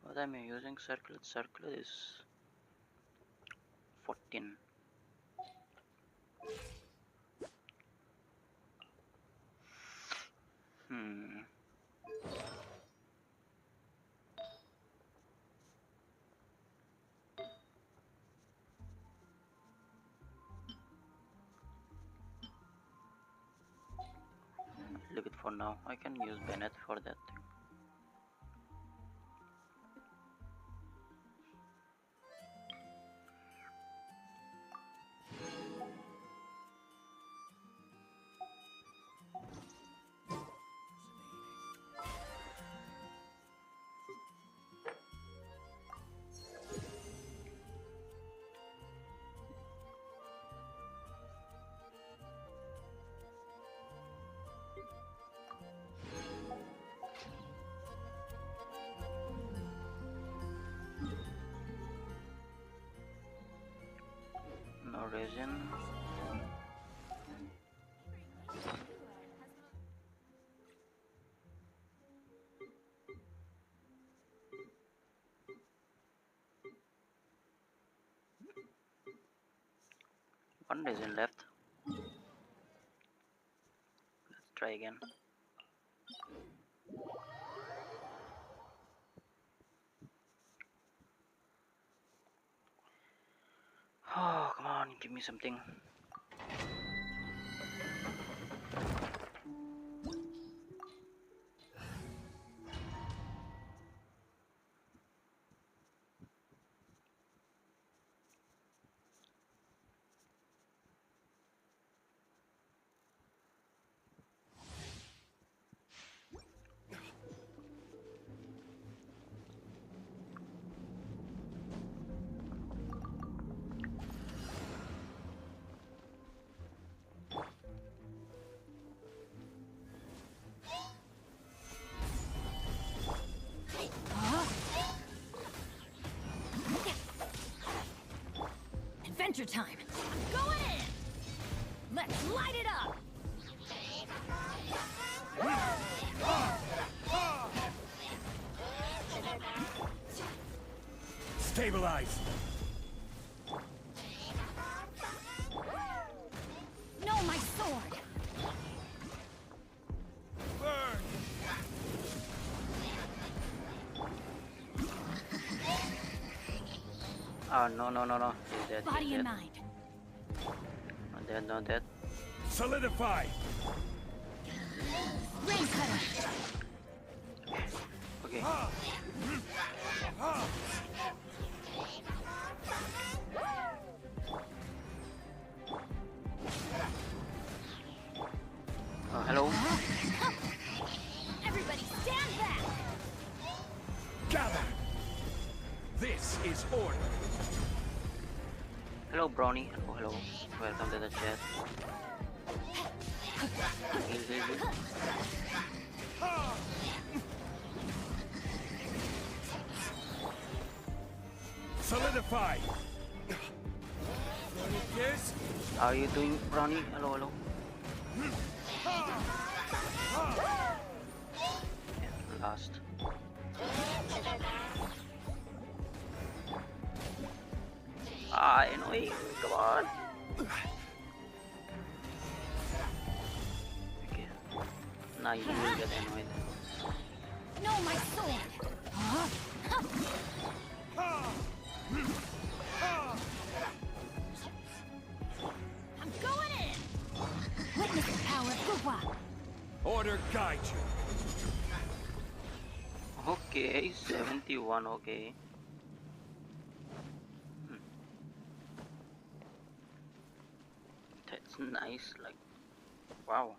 What am I using? Circlet. Circlet is 14. Leave it for now. I can use Bennett for that thing. No resin. One resin left. Let's try again. Oh, come on, give me something.
Adventure time! Going in! Let's light it up!
Stabilize!
No, my sword!
Burn!
Oh, no. He's dead.
Body
He's
and
dead.
mind.
Not dead.
Solidify!
Rain cutter!
Okay. Oh, hello.
Everybody stand back!
Gather! This is order!
Hello, Brownie. Oh, hello. Welcome to the chat. Heal.
Solidify! Yes?
How are you doing, Brownie? Hello. Yeah, last. Annoying. Come on. Okay. Now you will get annoyed.
No, my sword! I'm going in! Witness the power of Gugwa!
Order guide you!
Okay, 71, okay. That's nice, like, wow.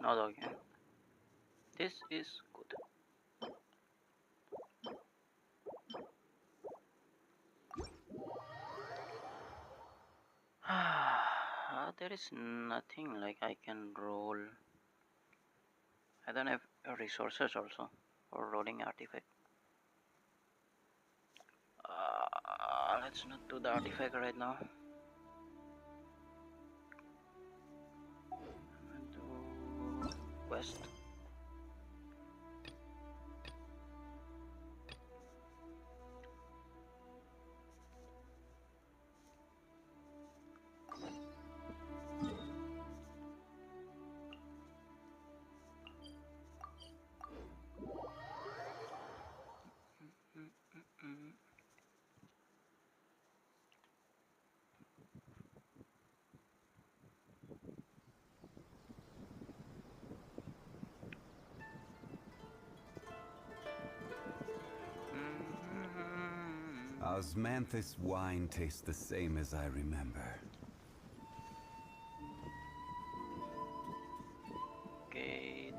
Not okay. This is good. There is nothing like I can roll. I don't have resources also for rolling artifact. Let's not do the artifact right now. Do quest.
Osmanthus wine tastes the same as I remember.
Okay.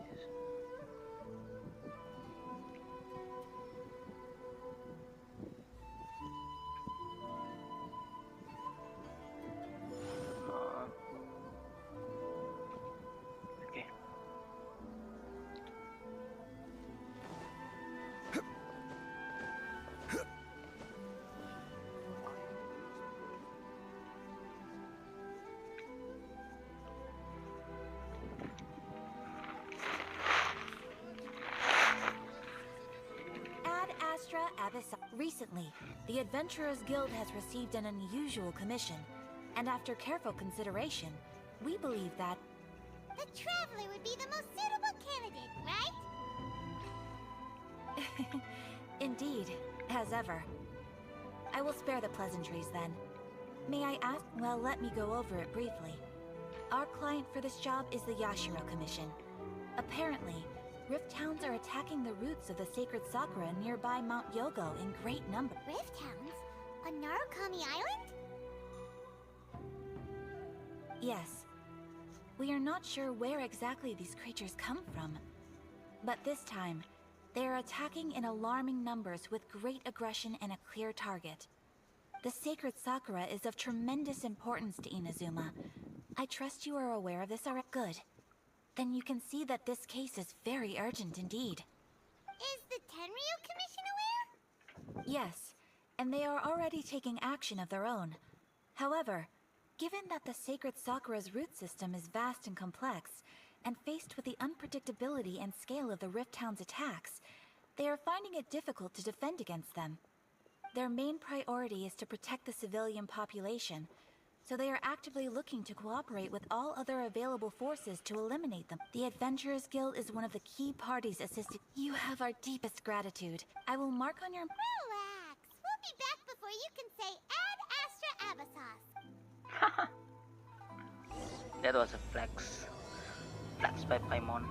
Okay.
Ad Astra Abyss. Recently, the Adventurers Guild has received an unusual commission, and after careful consideration, we believe that
The Traveler would be the most suitable candidate, right?
indeed, as ever. I will spare the pleasantries then. May I ask? Well, let me go over it briefly. Our client for this job is the Yashiro Commission. Apparently, Rift Hounds are attacking the roots of the sacred Sakura nearby Mount Yogo in great number.
Rift Hounds? On Narukami Island?
Yes. We are not sure where exactly these creatures come from. But this time, they are attacking in alarming numbers with great aggression and a clear target. The sacred Sakura is of tremendous importance to Inazuma. I trust you are aware of this already. Good. Then you can see that this case is very urgent indeed.
Is the Tenryu Commission aware?
Yes, and they are already taking action of their own. However, given that the sacred Sakura's root system is vast and complex, and faced with the unpredictability and scale of the Rift Hound's attacks, they are finding it difficult to defend against them. Their main priority is to protect the civilian population, so they are actively looking to cooperate with all other available forces to eliminate them. The Adventurers Guild is one of the key parties assisting. You have our deepest gratitude. I will mark on your...
Relax. We'll be back before you can say Ad Astra Abyssos.
That was a flex. Flex by Paimon.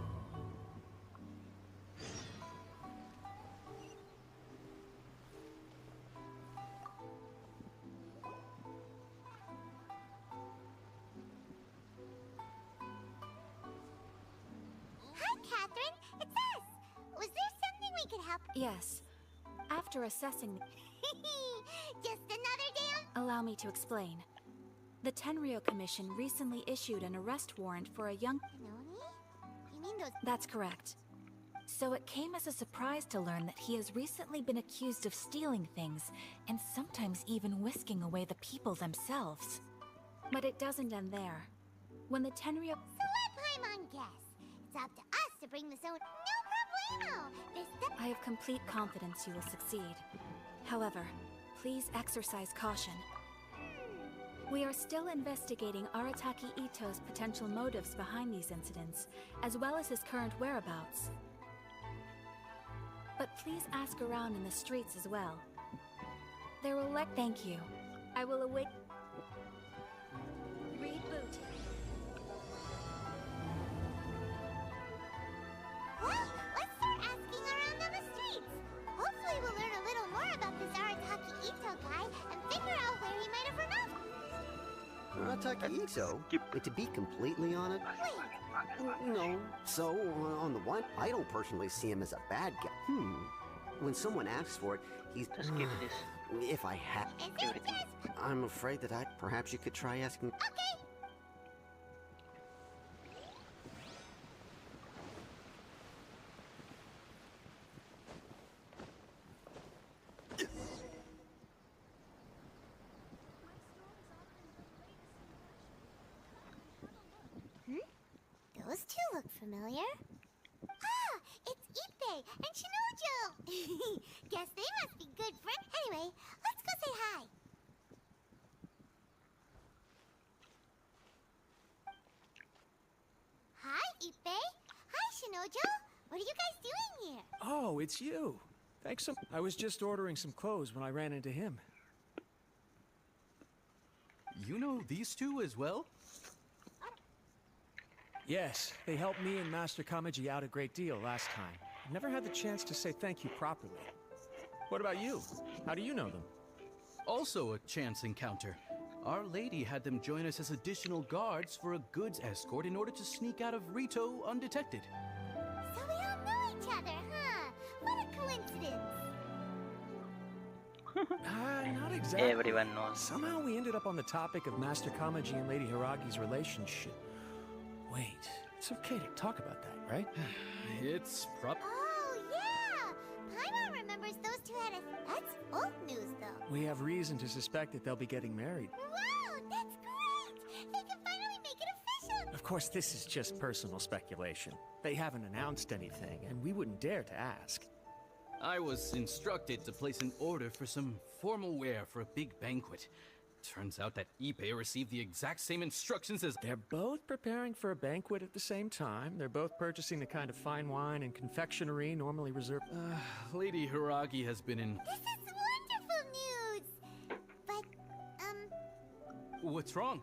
Hi, Catherine. It's us. Was there something we could help?
Yes. After assessing...
Just another damn...
Allow me to explain. The Tenryu Commission recently issued an arrest warrant for a young...
Noni? You mean those...
That's correct. So it came as a surprise to learn that he has recently been accused of stealing things, and sometimes even whisking away the people themselves. But it doesn't end there. When the Tenryu...
So let Paimon guess. It's up to us to bring this own... No problemo!
I have complete confidence you will succeed. However, please exercise caution. We are still investigating Arataki Ito's potential motives behind these incidents, as well as his current whereabouts. But please ask around in the streets as well. There will Thank you. I will await... Reboot.
Well, let's start asking around on the streets. Hopefully we'll learn a little more about this Arataki Ito guy and figure out where he might have run off.
Arataki Ito? But to be completely honest... No. So, on the one, I don't personally see him as a bad guy. When someone asks for it, he's...
Just give this.
If I had... I'm afraid that perhaps you could try asking...
Okay. two look familiar. Ah, it's Ippei and Shinojo! Guess they must be good friends. Anyway, let's go say hi. Hi, Ippei. Hi, Shinojo. What are you guys doing here?
Oh, it's you. Thanks so. I was just ordering some clothes when I ran into him.
You know these two as well?
Yes, they helped me and Master Kamaji out a great deal last time. I never had the chance to say thank you properly. What about you? How do you know them?
Also a chance encounter. Our lady had them join us as additional guards for a goods escort in order to sneak out of Rito undetected.
So we all know each other, huh? What a coincidence.
Not exactly.
Everyone knows.
Somehow we ended up on the topic of Master Kamaji and Lady Hiragi's relationship. Wait, it's okay to talk about that, right?
It's
Oh, yeah! Paimon remembers those two had a... That's old news, though.
We have reason to suspect that they'll be getting married.
Wow, that's great! They can finally make it official!
Of course, this is just personal speculation. They haven't announced anything, and we wouldn't dare to ask.
I was instructed to place an order for some formal wear for a big banquet. Turns out that Ippei received the exact same instructions as...
They're both preparing for a banquet at the same time. They're both purchasing the kind of fine wine and confectionery normally reserved...
Lady Hiragi has been in...
This is wonderful news! But,
What's wrong?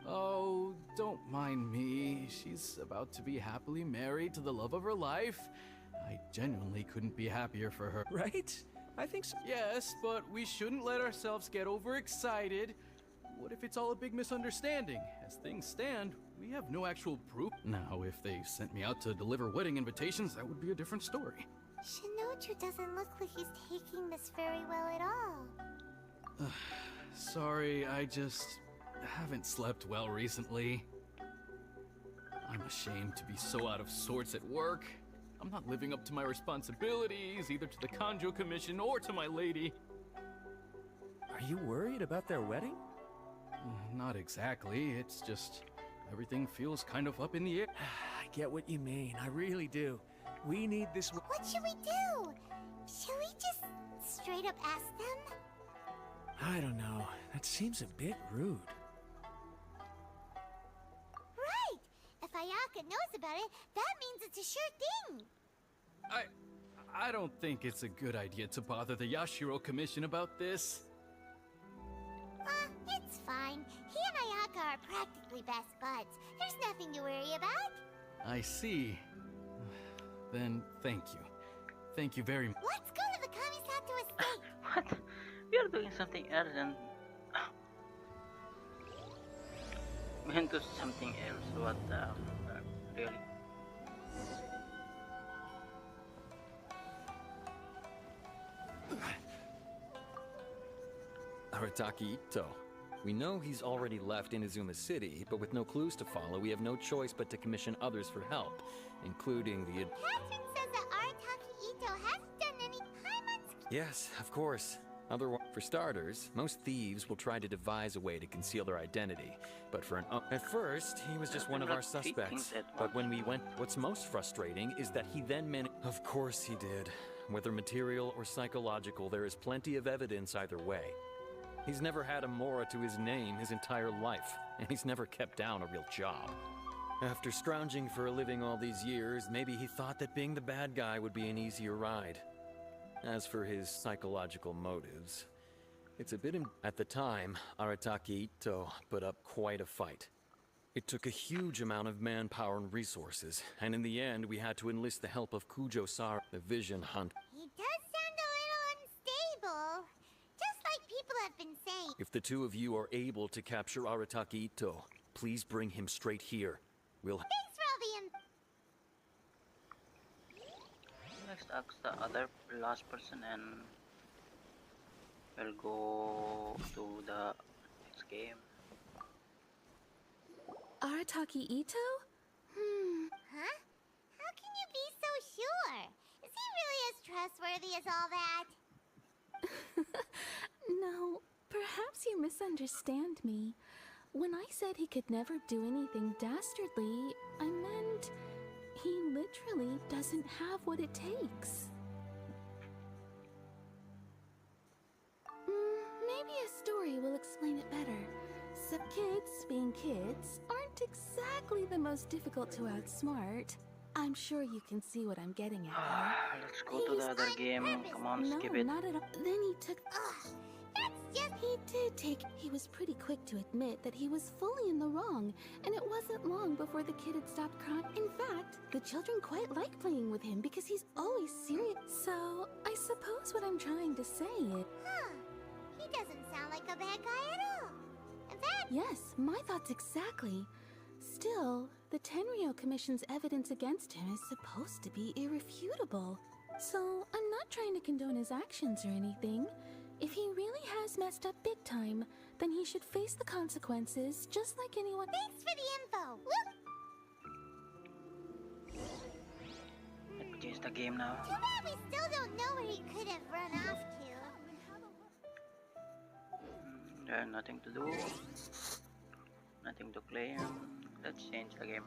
Oh, don't mind me. She's about to be happily married to the love of her life. I genuinely couldn't be happier for her.
Right? I think so.
Yes, but we shouldn't let ourselves get overexcited. What if it's all a big misunderstanding? As things stand, we have no actual proof. Now, if they sent me out to deliver wedding invitations, that would be a different story.
Shinoju doesn't look like he's taking this very well at all.
Sorry, I just haven't slept well recently. I'm ashamed to be so out of sorts at work. I'm not living up to my responsibilities, either to the Kanjo Commission or to my lady.
Are you worried about their wedding?
Not exactly. It's just everything feels kind of up in the air.
I get what you mean. I really do. We need this...
What should we do? Should we just straight up ask them?
I don't know. That seems a bit rude.
Right! If Ayaka knows about it, that means it's a sure thing!
I don't think it's a good idea to bother the Yashiro Commission about this.
It's fine. He and Ayaka are practically best buds. There's nothing to worry about.
I see. Then thank you. Thank you very much.
Let's go to the Kamisato estate!
What? We are doing something else and... We went to something else. What the... really?
Arataki Ito. We know he's already left Inazuma City, but with no clues to follow, we have no choice but to commission others for help, including the...
Catherine says that Arataki Ito hasn't done any Paimon's...
Yes, of course. For starters, most thieves will try to devise a way to conceal their identity, but for an... At first, he was just one of our suspects, but when we went... What's most frustrating is that he then managed... Of course he did. Whether material or psychological, there is plenty of evidence either way. He's never had a Mora to his name his entire life, and he's never kept down a real job. After scrounging for a living all these years, maybe he thought that being the bad guy would be an easier ride. As for his psychological motives, it's a bit... At the time, Arataki Ito put up quite a fight. It took a huge amount of manpower and resources, and in the end, we had to enlist the help of Kujo Sara, the Vision Hunt.
He does sound a little unstable. Just like people have been saying.
If the two of you are able to capture Arataki Ito, please bring him straight here. We'll...
Thanks for all the...
Let's ask the other last person and we'll go to the next game.
Arataki Ito?
Huh? How can you be so sure? Is he really as trustworthy as all that?
No, perhaps you misunderstand me. When I said he could never do anything dastardly, I meant he literally doesn't have what it takes. Maybe a story will explain it better. So kids, being kids, aren't exactly the most difficult to outsmart. I'm sure you can see what I'm getting at here.
Let's go to the other game. Come on, skip it.
No, not at all. Then he took... He did take... He was pretty quick to admit that he was fully in the wrong, and it wasn't long before the kid had stopped crying. In fact, the children quite like playing with him because he's always serious. So, I suppose what I'm trying to say is...
Huh. He doesn't sound like a bad guy at all. In fact...
Yes, my thoughts exactly. Still, the Tenryo Commission's evidence against him is supposed to be irrefutable. So, I'm not trying to condone his actions or anything. If he really has messed up big time, then he should face the consequences just like anyone.
Thanks for the info.
Let me change the game now.
Too bad we still don't know where he could have run off to.
There's nothing to do. Nothing to claim. Let's change the game.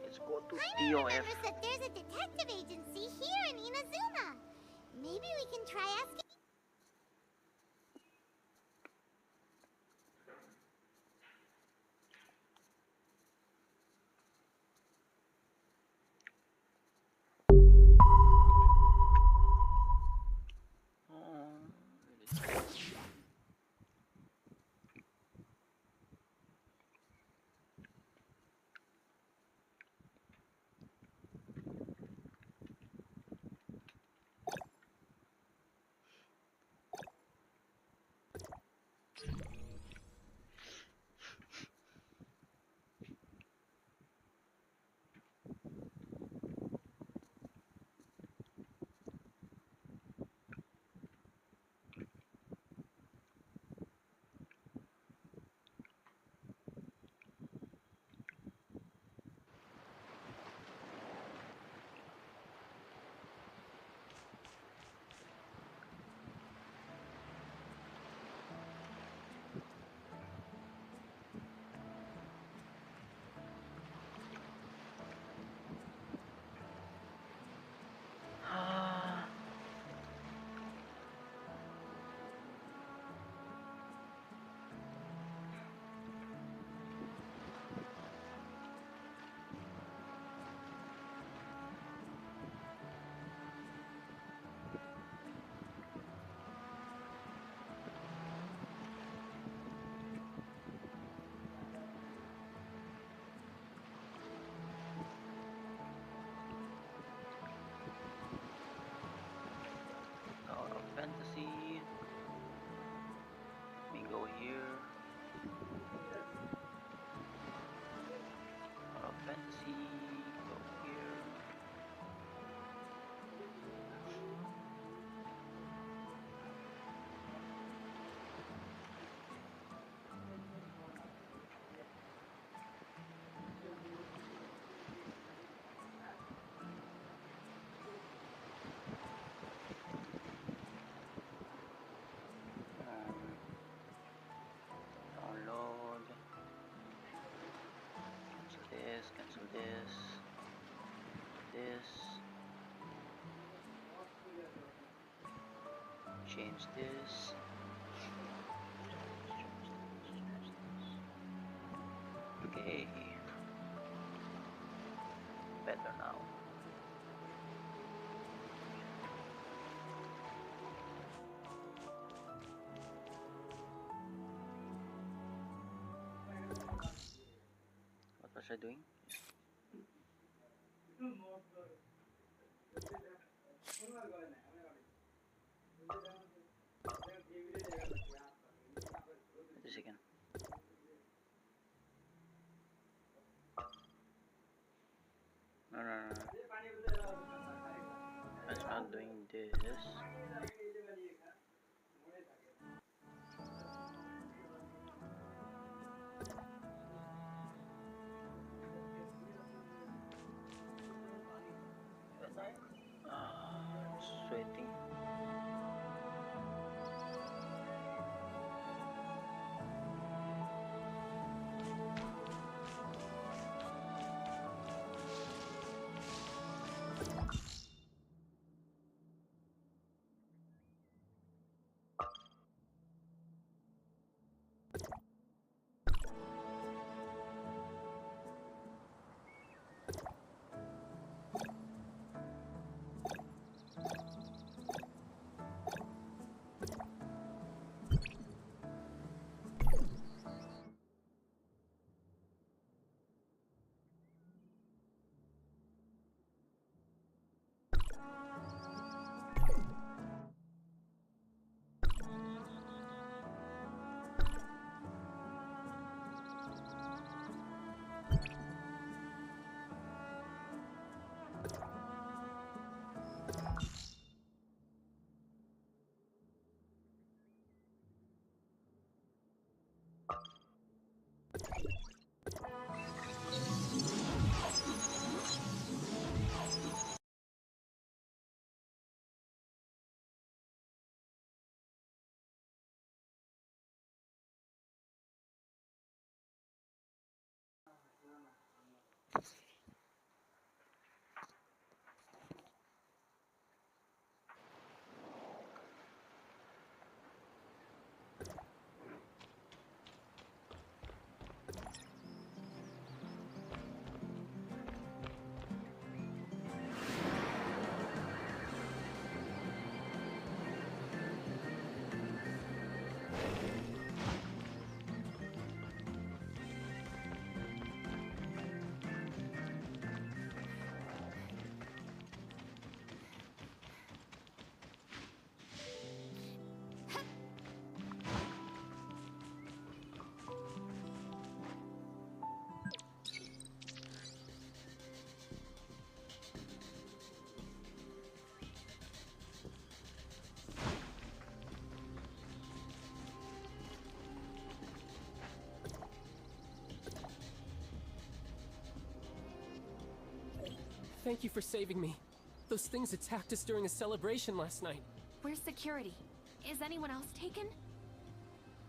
Let's go to
Paimon
TOF.
remembers that there's a detective agency here in Inazuma. Maybe we can try asking.
Fantasy. Let me go here. Fantasy. Go here. Download. Cancel this. Change this. Okay. Better now. What was I doing? This again. No. It's not doing this. Sweating.
Thank you for saving me. Those things attacked us during a celebration last night.
Where's security? Is anyone else taken?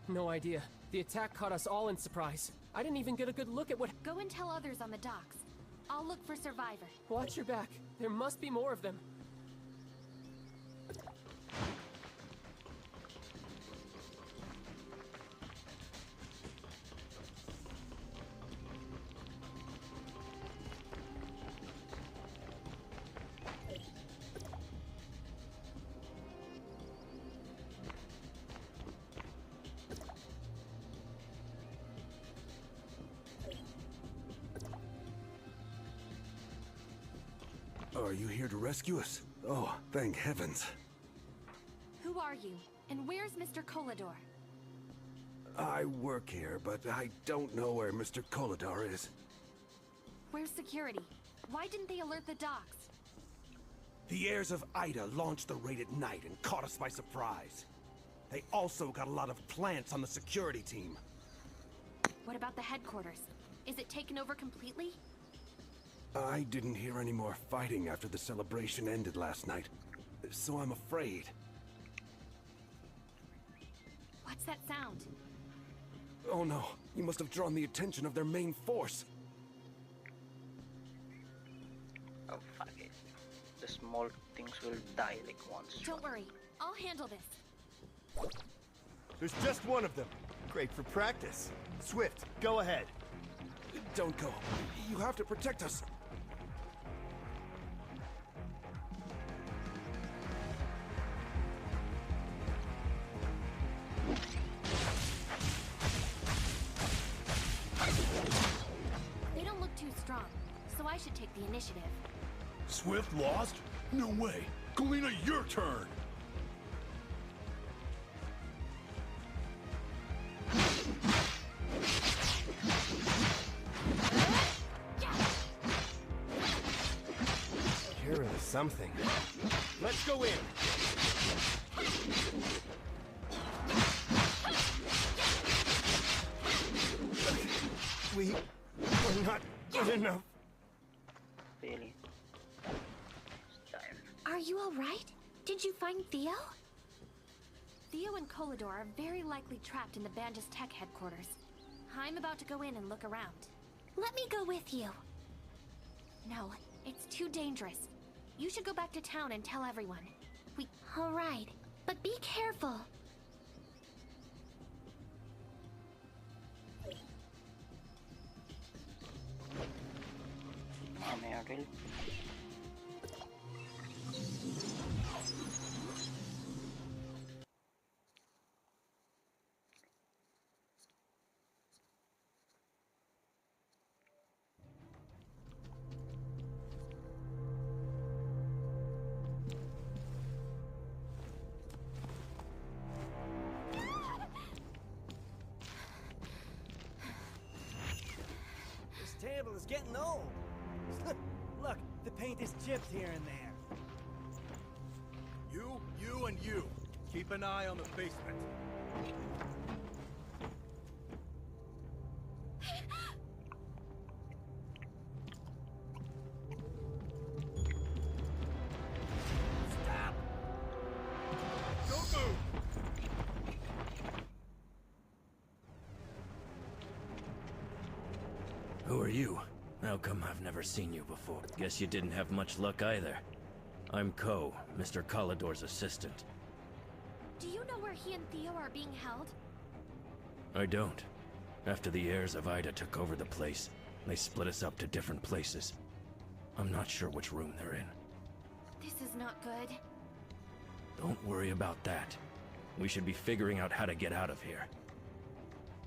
No idea. The attack caught us all in surprise. I didn't even get a good look at what—
Go and tell others on the docks. I'll look for Survivor.
Watch your back. There must be more of them.
Are you here to rescue us? Oh, thank heavens.
Who are you? And where's Mr. Kolador?
I work here, but I don't know where Mr. Koladar is.
Where's security? Why didn't they alert the docks?
The heirs of Ida launched the raid at night and caught us by surprise. They also got a lot of plants on the security team.
What about the headquarters? Is it taken over completely?
I didn't hear any more fighting after the celebration ended last night, so I'm afraid.
What's that sound?
Oh no, you must have drawn the attention of their main force.
Oh fuck it. The small things will die like once.
Don't worry, I'll handle this.
There's just one of them. Great for practice. Swift, go ahead.
Don't go. You have to protect us.
They don't look too strong, so I should take the initiative.
Swift lost? No way. Galena, your turn.
You're really something. Let's go in. We're not good enough.
Really?
Are you alright? Did you find Theo? Theo and Kolador are very likely trapped in the Bandus Tech headquarters. I'm about to go in and look around. Let me go with you. No, it's too dangerous. You should go back to town and tell everyone. Alright, but be careful.
Really?
This table is getting old. Look, the paint is chipped here and there.
You and you. Keep an eye on the basement.
Stop!
Don't move!
Who are you? How come I've never seen you before? Guess you didn't have much luck either. I'm Ko, Mr. Kolador's assistant.
Do you know where he and Theo are being held?
I don't. After the heirs of Ida took over the place, they split us up to different places. I'm not sure which room they're in.
This is not good.
Don't worry about that. We should be figuring out how to get out of here.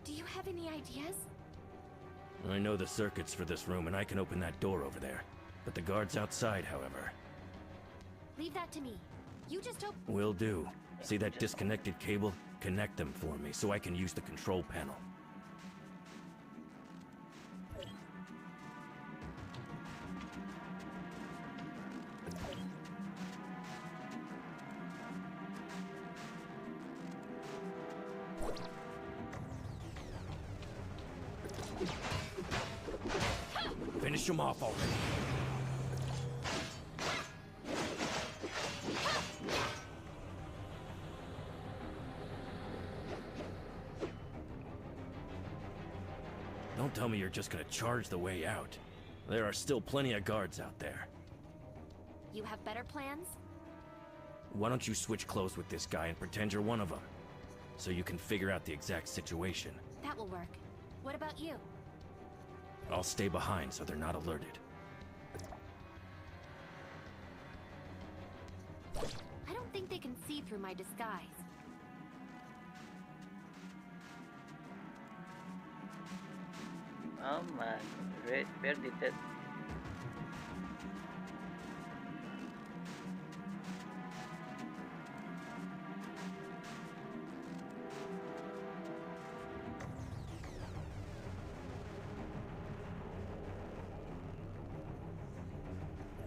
Do you have any ideas?
I know the circuits for this room and I can open that door over there. But the guards outside, however...
Leave that to me. You just open...
Will do. See that disconnected cable? Connect them for me so I can use the control panel. Finish them off already. Don't tell me you're just gonna charge the way out. There are still plenty of guards out there.
You have better plans?
Why don't you switch clothes with this guy and pretend you're one of them? So you can figure out the exact situation.
That will work. What about you?
I'll stay behind so they're not alerted.
I don't think they can see through my disguise.
Oh my god, where did that?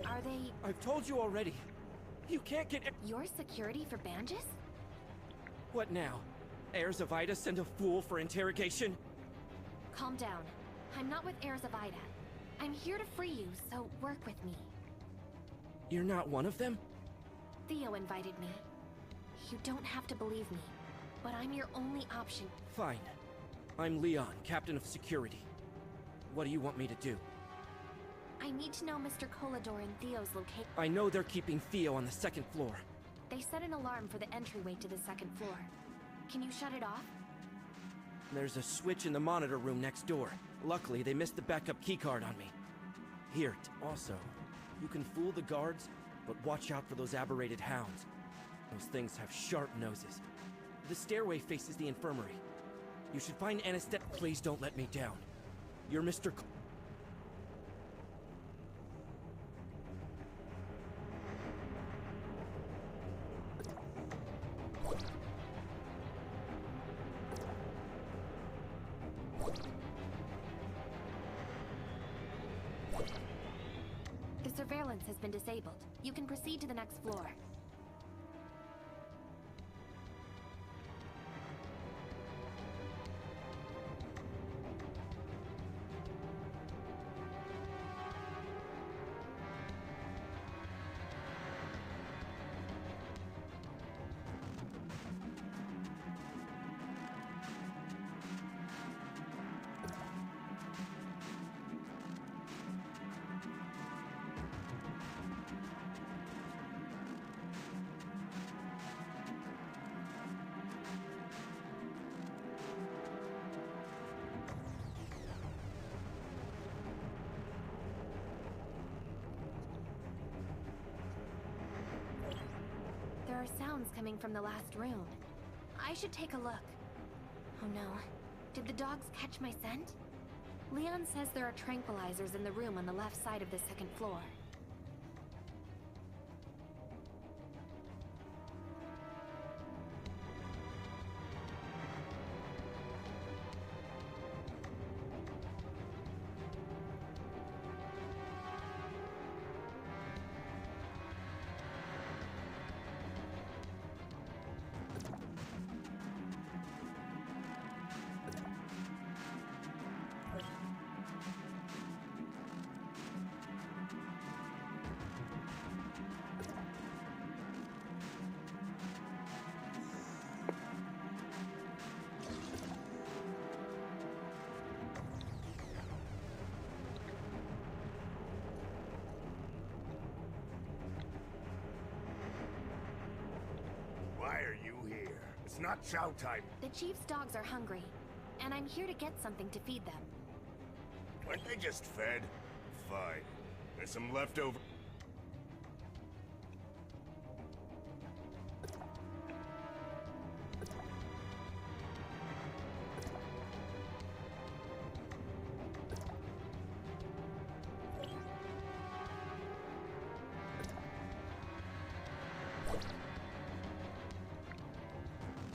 Are they...
I've told you already. You can't get...
Your security for Banges?
What now? Heirs of Ida send a fool for interrogation?
Calm down. I'm not with Heirs of Ida. I'm here to free you, so work with me.
You're not one of them?
Theo invited me. You don't have to believe me, but I'm your only option.
Fine. I'm Leon, Captain of Security. What do you want me to do?
I need to know Mr. Colador and Theo's location.
I know they're keeping Theo on the second floor.
They set an alarm for the entryway to the second floor. Can you shut it off?
There's a switch in the monitor room next door. Luckily, they missed the backup keycard on me. Here, also, you can fool the guards, but watch out for those aberrated hounds. Those things have sharp noses. The stairway faces the infirmary. You should find anesthetic. Please don't let me down. You're Mr.
The surveillance has been disabled. You can proceed to the next floor. There are sounds coming from the last room. I should take a look. Oh no. Did the dogs catch my scent? Leon says there are tranquilizers in the room on the left side of the second floor.
Why are you here? It's not chow time.
The chief's dogs are hungry, and I'm here to get something to feed them.
Weren't they just fed? Fine. There's some leftover.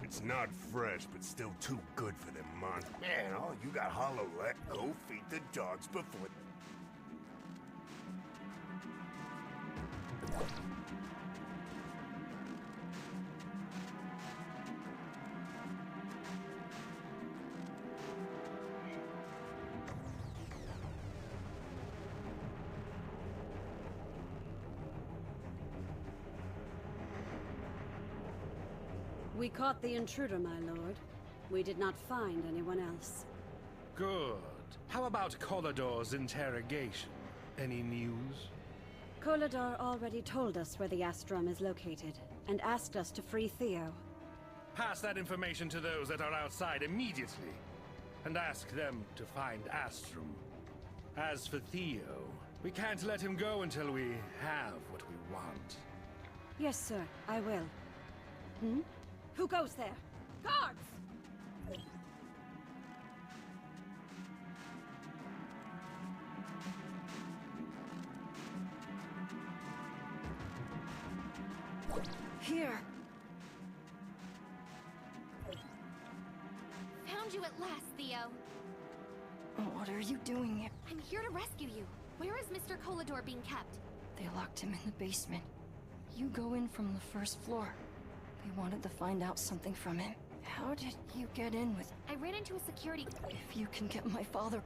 It's not fresh, but still too good for them, man. Man, all you got hollow let go feed the dogs before.
We caught the intruder, my lord. We did not find anyone else.
Good.
How about Collidor's interrogation? Any news?
Collidor already told us where the Astrum is located, and asked us to free Theo.
Pass that information to those that are outside immediately, and ask them to find Astrum. As for Theo, we can't let him go until we have what we want.
Yes, sir, I will. Hmm? Who goes there? Guards! Here.
Found you at last, Theo.
What are you doing here?
I'm here to rescue you. Where is Mr. Collidor being kept?
They locked him in the basement. You go in from the first floor. We wanted to find out something from him. How did you get in with...
I ran into a security...
If you can get my father...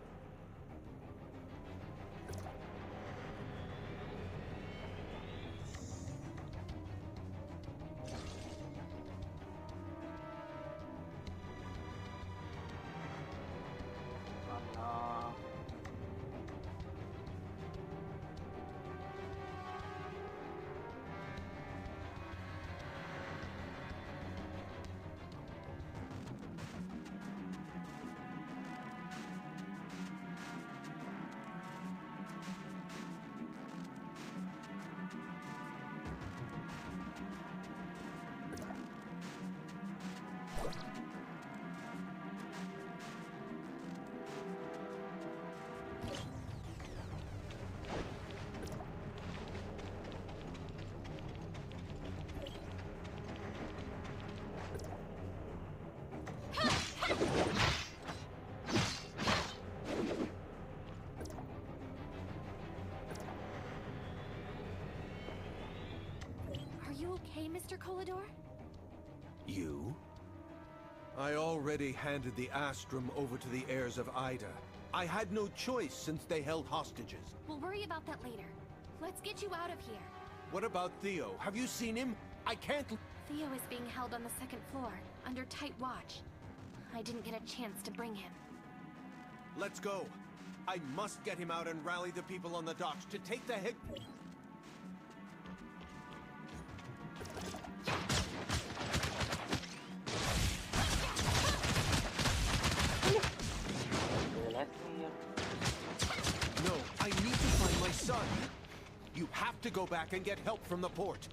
Are you okay, Mr. Collidor?
You? I already handed the Astrum over to the heirs of Ida. I had no choice since they held hostages.
We'll worry about that later. Let's get you out of here.
What about Theo? Have you seen him? I can't...
Theo is being held on the second floor, under tight watch. I didn't get a chance to bring him.
Let's go. I must get him out and rally the people on the docks to take the head... No, I need to find my son. You have to go back and get help from the port.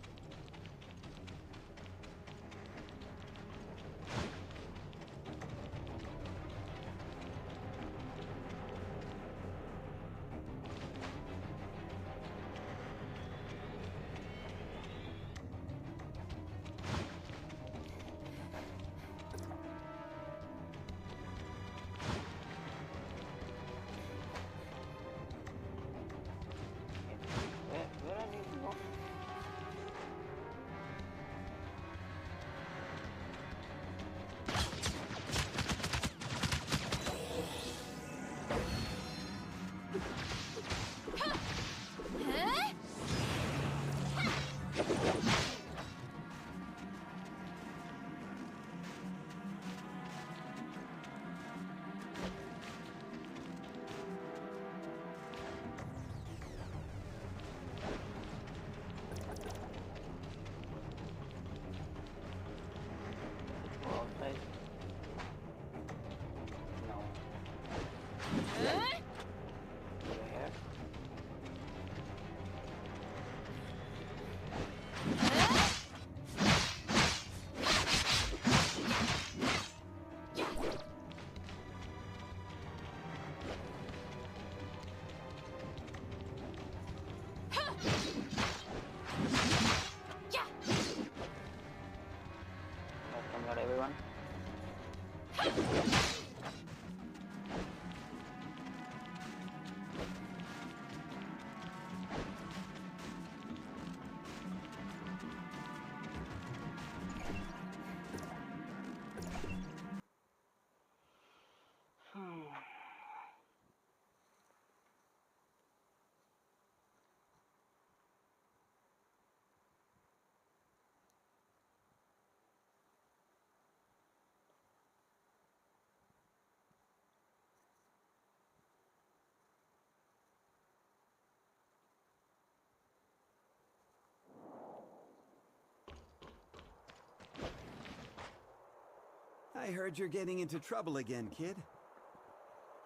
I heard you're getting into trouble again, kid.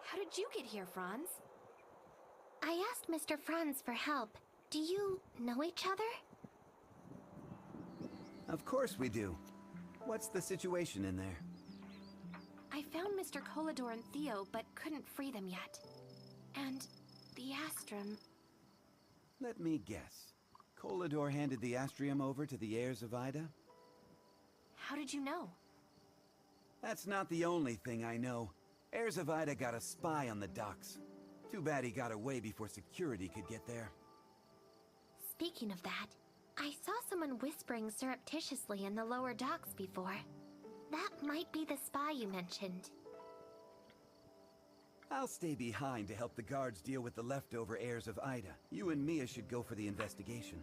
How did you get here, Franz? I asked Mr. Franz for help. Do you know each other?
Of course we do. What's the situation in there?
I found Mr. Kolador and Theo, but couldn't free them yet. And the Astrum...
Let me guess. Kolador handed the Astrium over to the heirs of Ida?
How did you know?
That's not the only thing I know. Heirs of Ida got a spy on the docks. Too bad he got away before security could get there.
Speaking of that, I saw someone whispering surreptitiously in the lower docks before. That might be the spy you mentioned.
I'll stay behind to help the guards deal with the leftover heirs of Ida. You and Mia should go for the investigation.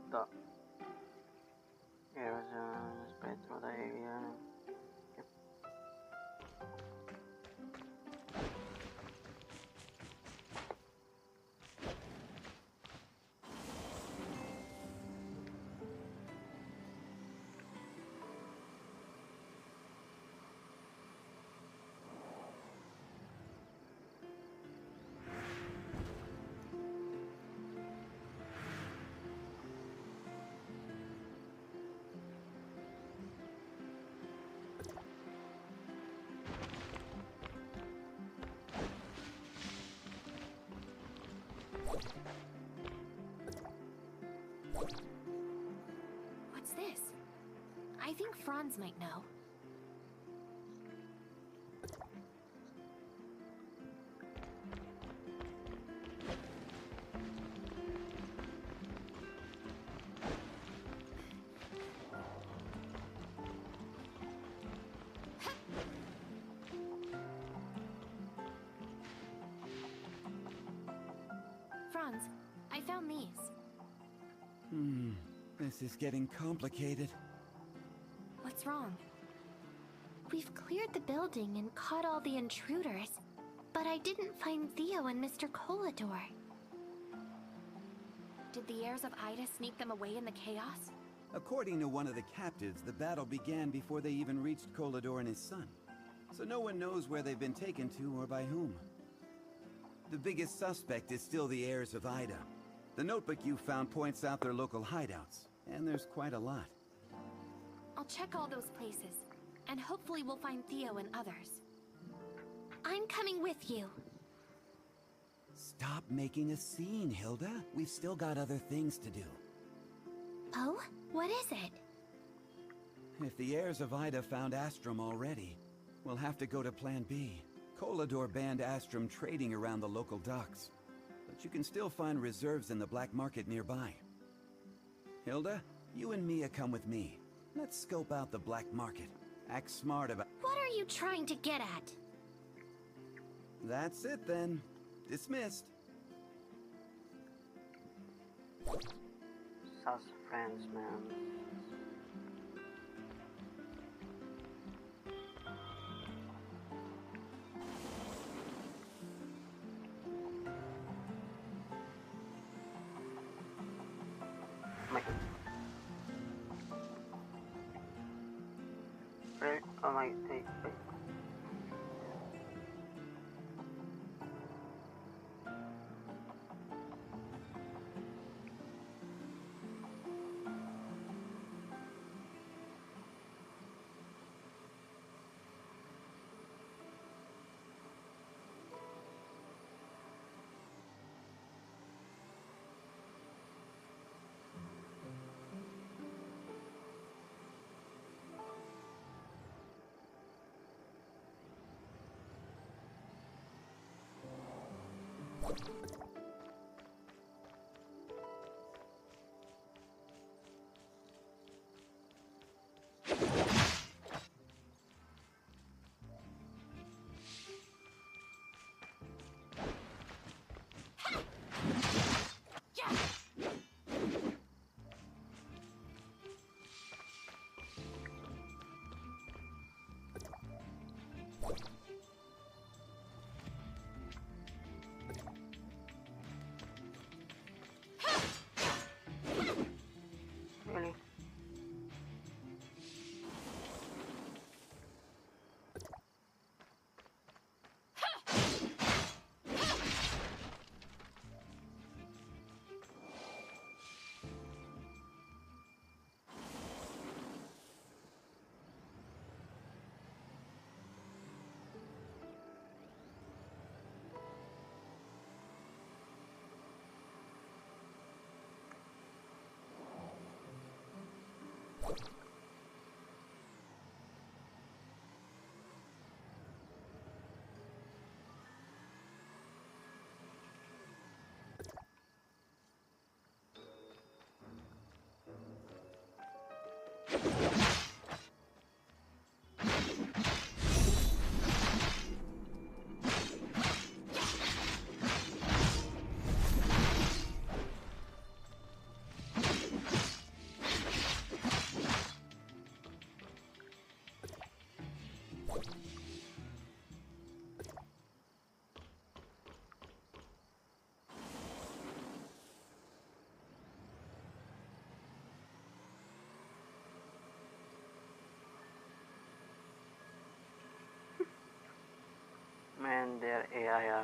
Magda. Here is a spread through the area.
What's this? I think Franz might know. Franz, I found these.
This is getting complicated.
What's wrong? We've cleared the building and caught all the intruders, but I didn't find Theo and Mr. Kolador. Did the heirs of Ida sneak them away in the chaos?
According to one of the captives, the battle began before they even reached Kolador and his son. So no one knows where they've been taken to or by whom. The biggest suspect is still the heirs of Ida. The notebook you found points out their local hideouts, and there's quite a lot.
I'll check all those places, and hopefully we'll find Theo and others. I'm coming with you.
Stop making a scene, Hilda. We've still got other things to do.
Oh? What is it?
If the heirs of Ida found Astrum already, we'll have to go to Plan B. Kolador banned Astrum trading around the local docks, but you can still find reserves in the black market nearby. Hilda, you and Mia come with me. Let's scope out the black market. Act smart about...
What are you trying to get at?
That's it then. Dismissed.
Sus friends, man. Oh my, hey.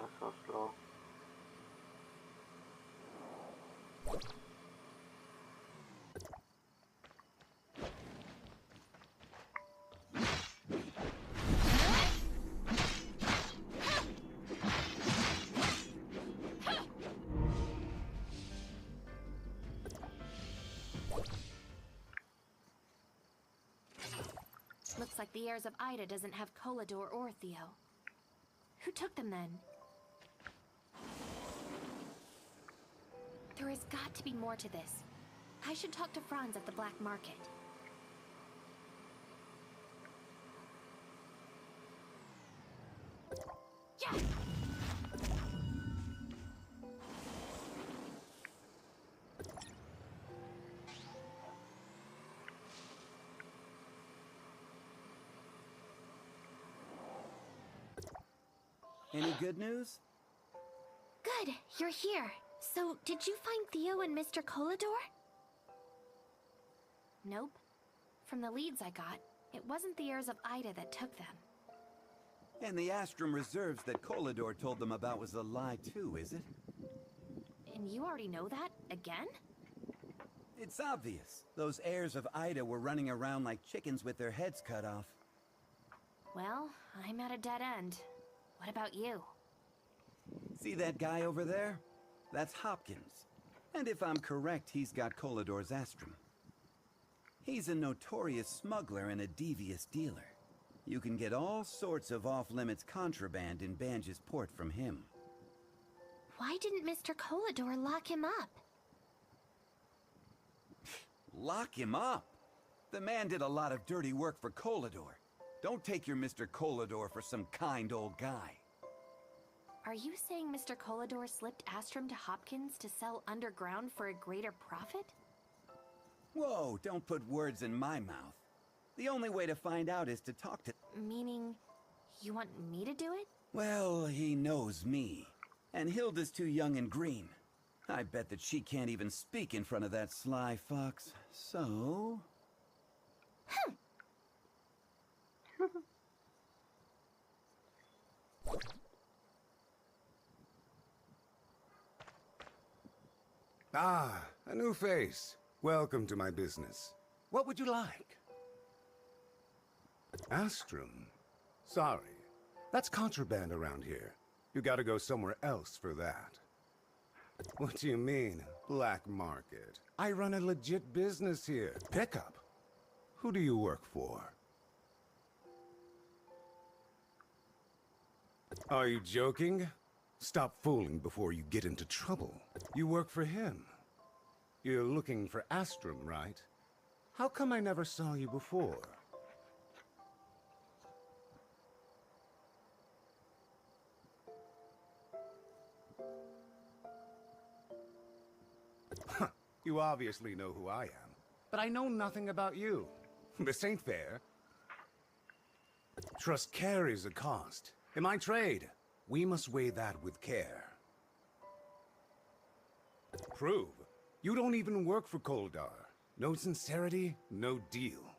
are so slow.
Looks like the heirs of Ida doesn't have Kolador or Theo. Who took them then? There has got to be more to this. I should talk to Franz at the black market. Yeah!
Any good news?
Good, you're here. So, did you find Theo and Mr. Kolador? Nope. From the leads I got, it wasn't the heirs of Ida that took them.
And the Astrum reserves that Kolador told them about was a lie too, is it?
And you already know that? Again?
It's obvious. Those heirs of Ida were running around like chickens with their heads cut off.
Well, I'm at a dead end. What about you?
See that guy over there? That's Hopkins. And if I'm correct, he's got Kolador's Astrum. He's a notorious smuggler and a devious dealer. You can get all sorts of off-limits contraband in Banj's port from him.
Why didn't Mr. Kolador lock him up?
Lock him up? The man did a lot of dirty work for Kolador. Don't take your Mr. Kolador for some kind old guy.
Are you saying Mr. Kolador slipped Astrum to Hopkins to sell underground for a greater profit?
Whoa, don't put words in my mouth. The only way to find out is to talk to...
Meaning, you want me to do it?
Well, he knows me. And Hilda's too young and green. I bet that she can't even speak in front of that sly fox. So...
Ah, a new face. Welcome to my business. What would you like? Astrum? Sorry. That's contraband around here. You gotta go somewhere else for that. What do you mean, black market? I run a legit business here. Pickup. Who do you work for? Are you joking? Stop fooling before you get into trouble. You work for him. You're looking for Astrum, right? How come I never saw you before? Huh, you obviously know who I am, but I know nothing about you. This ain't fair. Trust carries a cost. In my trade, we must weigh that with care. Prove. You don't even work for Koldar. No sincerity, no deal.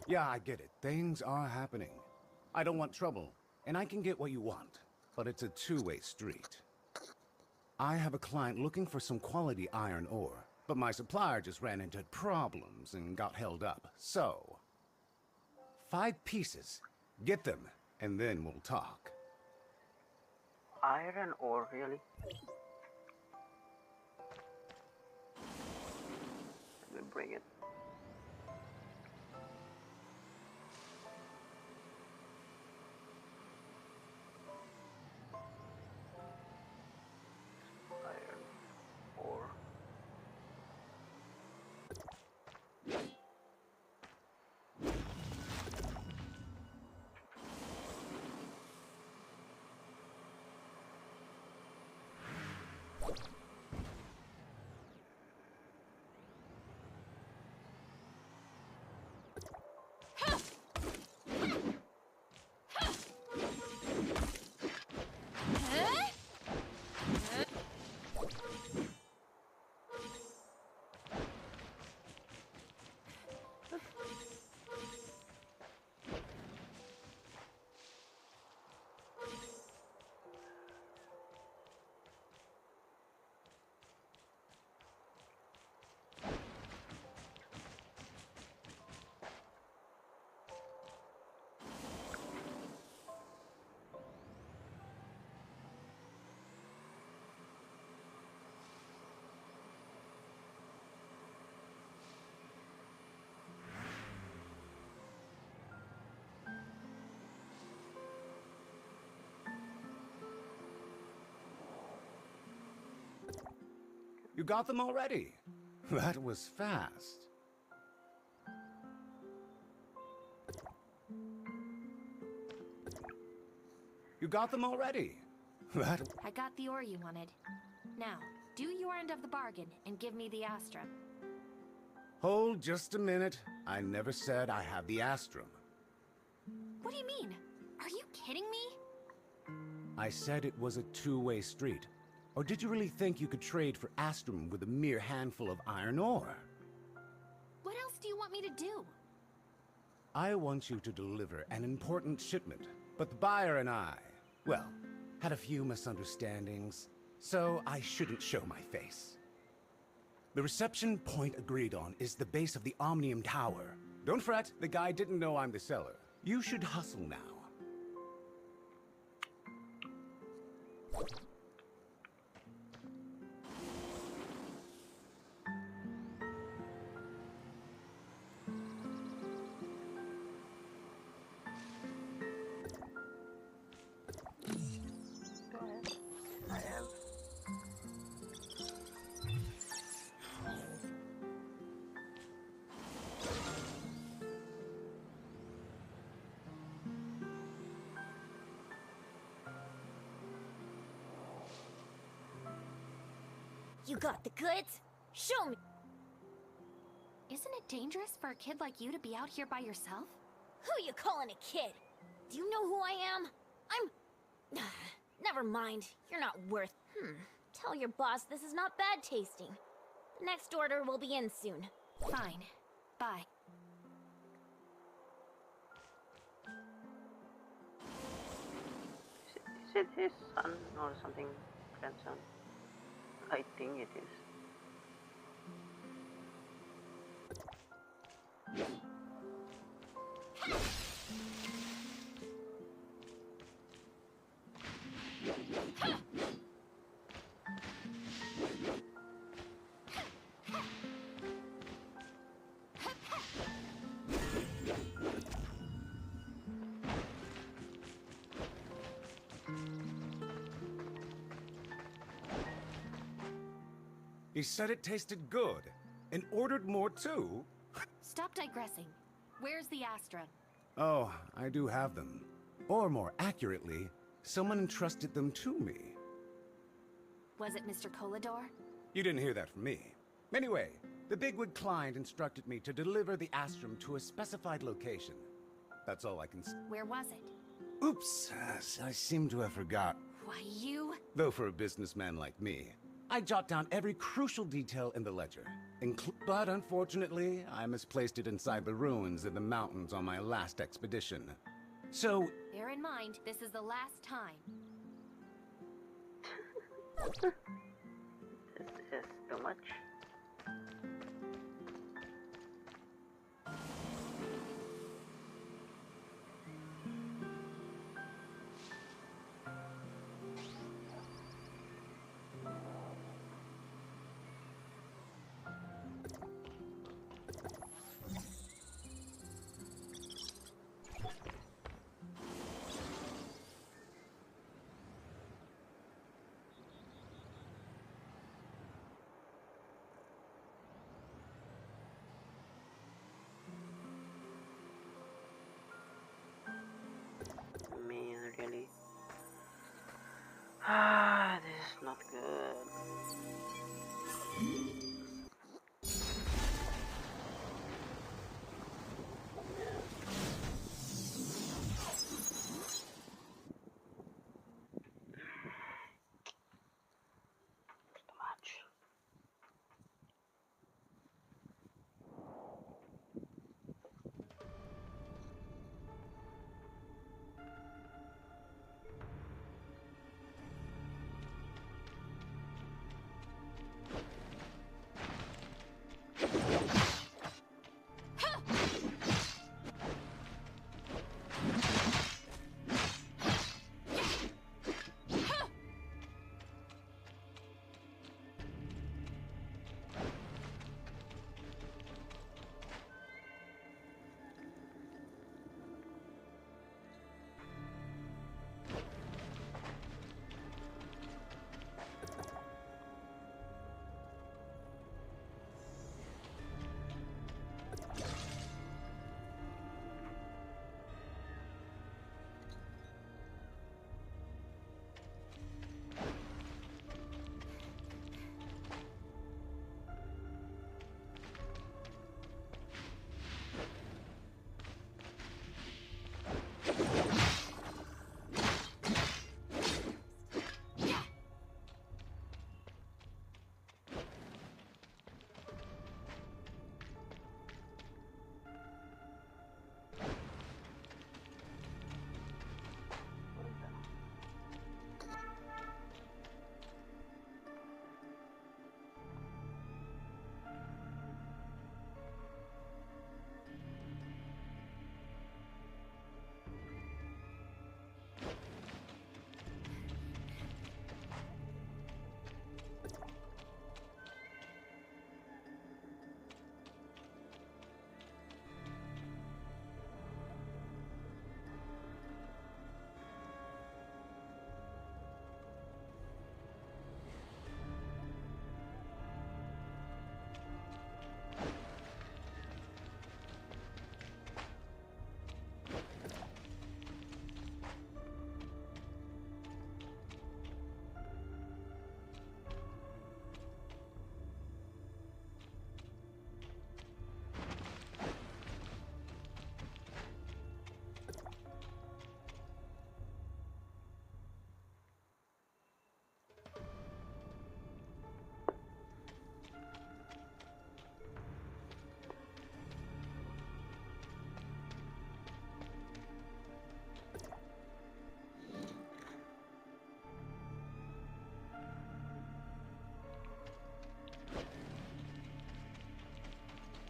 Yeah, I get it. Things are happening. I don't want trouble, and I can get what you want, but it's a two-way street. I have a client looking for some quality iron ore, but my supplier just ran into problems and got held up. So, 5 pieces. Get them, and then we'll talk.
Iron ore, really? Let me bring it. Iron ore.
You got them already? That was fast. You got them already? That...
I got the ore you wanted. Now, do your end of the bargain and give me the Astrum.
Hold just a minute. I never said I have the Astrum.
What do you mean? Are you kidding me?
I said it was a two-way street. Or did you really think you could trade for Astrum with a mere handful of iron ore?
What else do you want me to do?
I want you to deliver an important shipment, but the buyer and I, well, had a few misunderstandings, so I shouldn't show my face. The reception point agreed on is the base of the Omnium Tower. Don't fret, the guy didn't know I'm the seller. You should hustle now.
You got the goods? Show me! Isn't it dangerous for a kid like you to be out here by yourself? Who you calling a kid? Do you know who I am? I'm... Never mind. You're not worth... Tell your boss this is not bad tasting. The next order will be in soon. Fine. Bye.
Is it his son or something? Grandson? I think it is.
He said it tasted good, and ordered more too.
Stop digressing. Where's the Astra?
Oh, I do have them. Or more accurately, someone entrusted them to me.
Was it Mr. Kolador?
You didn't hear that from me. Anyway, the bigwig client instructed me to deliver the Astrum to a specified location. That's all I can say.
Where was it?
Oops, I seem to have forgot.
Why, you...
Though for a businessman like me, I jot down every crucial detail in the ledger. But unfortunately, I misplaced it inside the ruins in the mountains on my last expedition. So...
Bear in mind, this is the last time.
This is too much. Really? This is not good. Too much.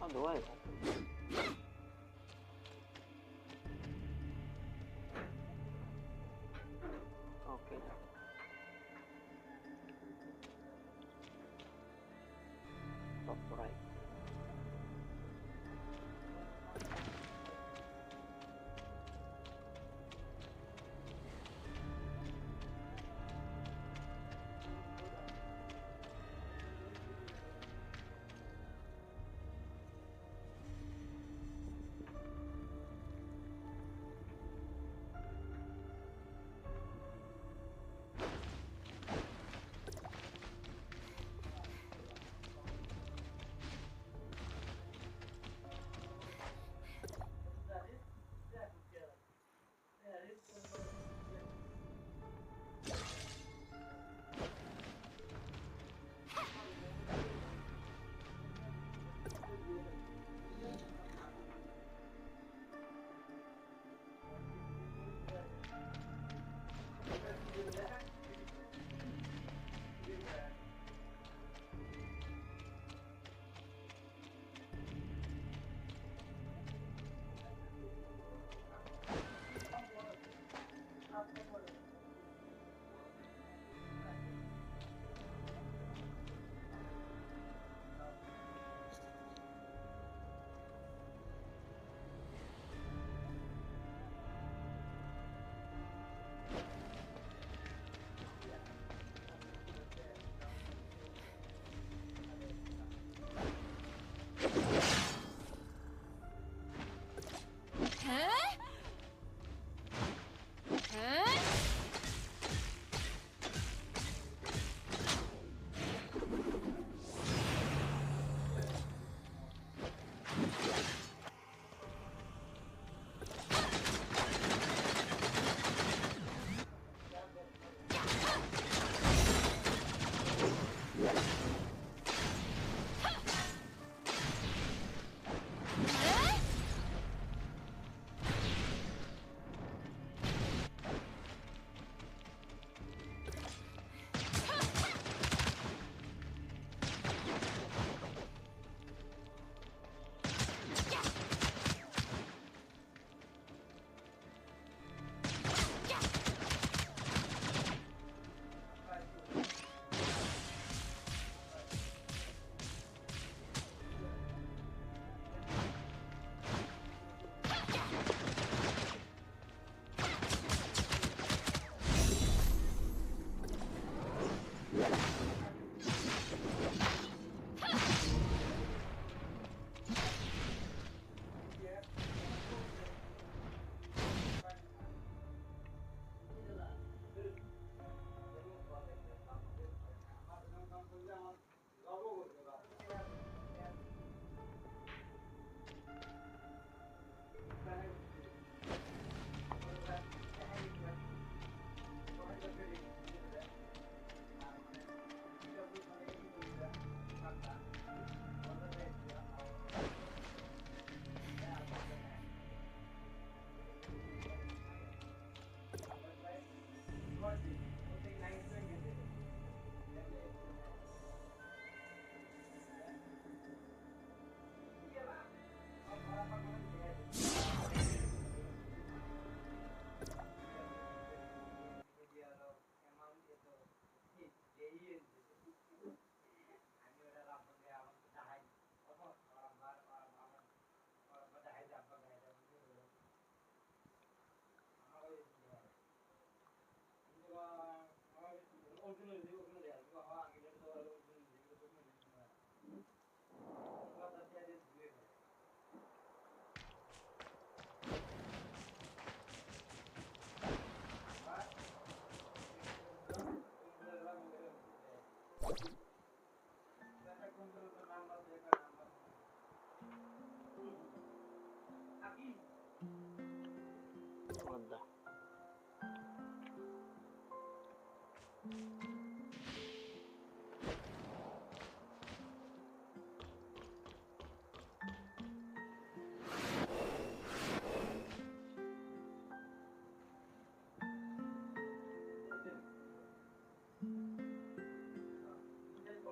How do I open? Okay. Top right.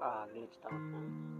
Ah, glitched out, man.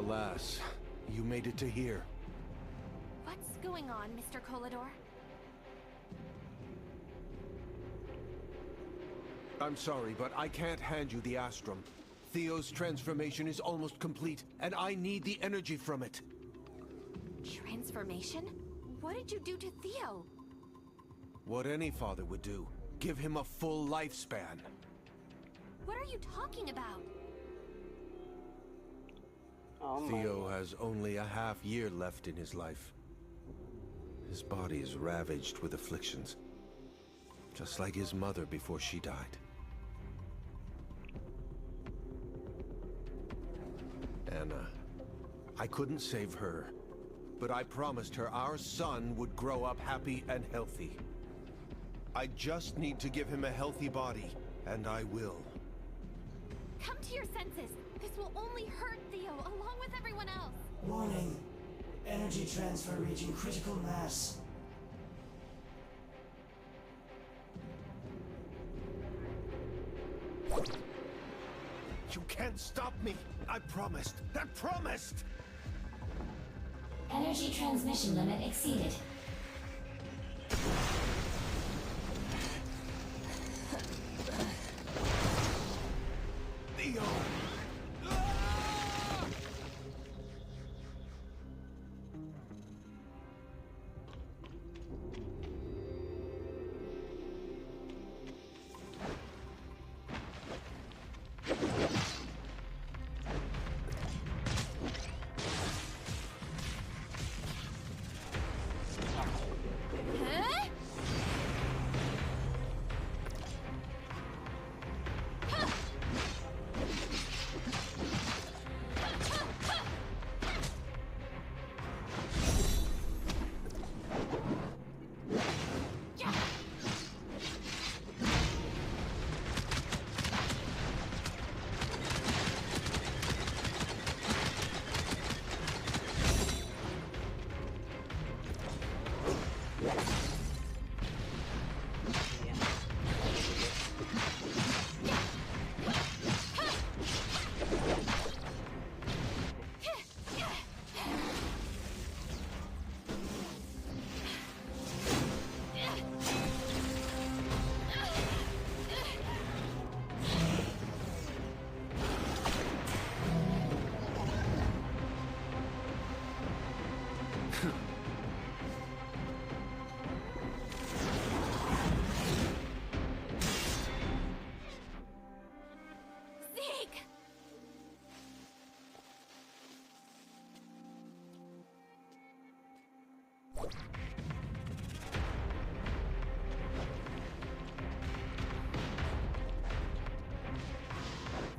Alas, you made it to here.
What's going on, Mr. Kolador?
I'm sorry, but I can't hand you the Astrum. Theo's transformation is almost complete, and I need the energy from it.
Transformation? What did you do to Theo?
What any father would do. Give him a full lifespan.
What are you talking about?
Theo has only a half year left in his life. His body is ravaged with afflictions, just like his mother before she died. Anna, I couldn't save her, but I promised her our son would grow up happy and healthy. I just need to give him a healthy body, and I will.
Come to your senses. This will only hurt Theo, along with everyone else.
Warning. Energy transfer reaching critical mass.
You can't stop me! I promised! I promised!
Energy transmission limit exceeded.
Theo!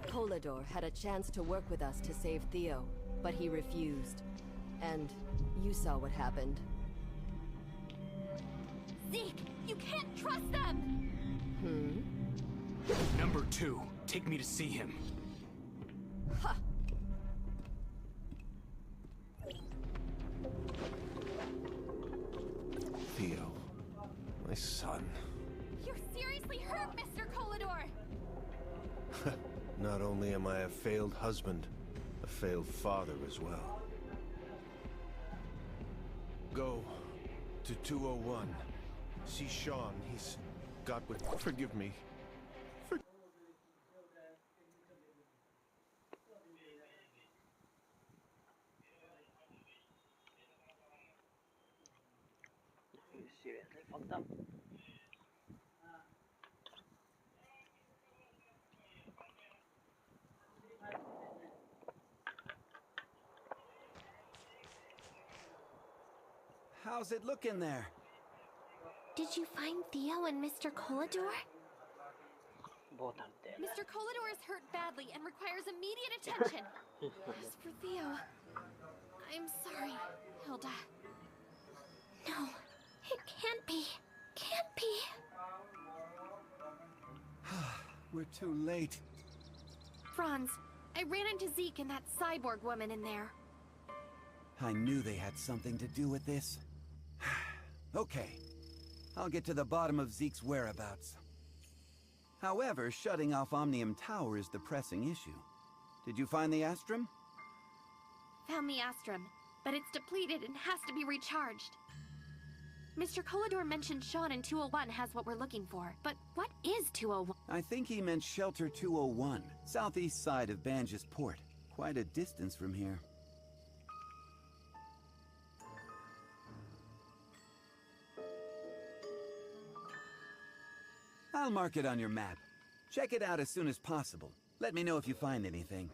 Kolador had a chance to work with us to save Theo, but he refused. And you saw what happened.
Zeke, you can't trust them!
Number 2, take me to see him.
Ha!
Theo, my son.
You're seriously hurt, Mr. Kolador!
Not only am I a failed husband, a failed father as well. Go to 201. See Sean, he's got what... Forgive me.
You seriously fucked up.
How's it looking there?
Did you find Theo and Mr. Kolador?
Both are dead.
Mr. Kolador is hurt badly and requires immediate attention. As for Theo, I'm sorry, Hilda. No, it can't be. Can't be.
We're too late.
Franz, I ran into Zeke and that cyborg woman in there.
I knew they had something to do with this. Okay, I'll get to the bottom of Zeke's whereabouts. However, shutting off Omnium Tower is the pressing issue. Did you find the Astrum?
found the Astrum, but it's depleted and has to be recharged. Mr. Kolador mentioned Sean in 201 has what we're looking for, but what is 201?
I think he meant Shelter 201, southeast side of Banj's port. Quite a distance from here. I'll mark it on your map. Check it out as soon as possible. Let me know if you find anything.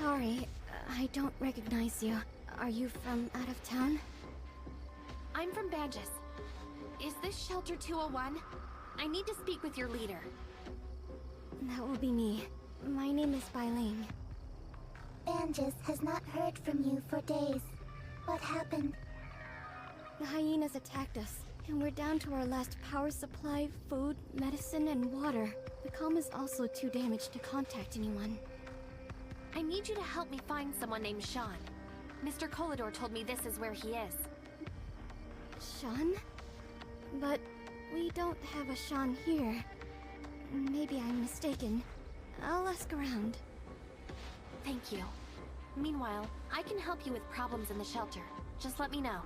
Sorry, I don't recognize you. Are you from out of town? I'm from Banjis. Is this Shelter 201? I need to speak with your leader. That will be me. My name is Bailing.
Banjis has not heard from you for days. What happened?
The hyenas attacked us, and we're down to our last power supply, food, medicine, and water. The comm is also too damaged to contact anyone. I need you to help me find someone named Sean. Mr. Kolador told me this is where he is. Sean? But we don't have a Sean here. Maybe I'm mistaken. I'll ask around. Thank you. Meanwhile, I can help you with problems in the shelter. Just let me know.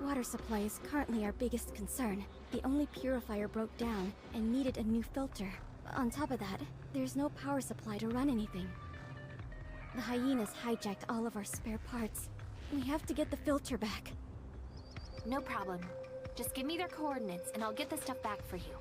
Water supply is currently our biggest concern. The only purifier broke down and needed a new filter. On top of that, there's no power supply to run anything. The hyenas hijacked all of our spare parts. We have to get the filter back. No problem. Just give me their coordinates and I'll get the stuff back for you.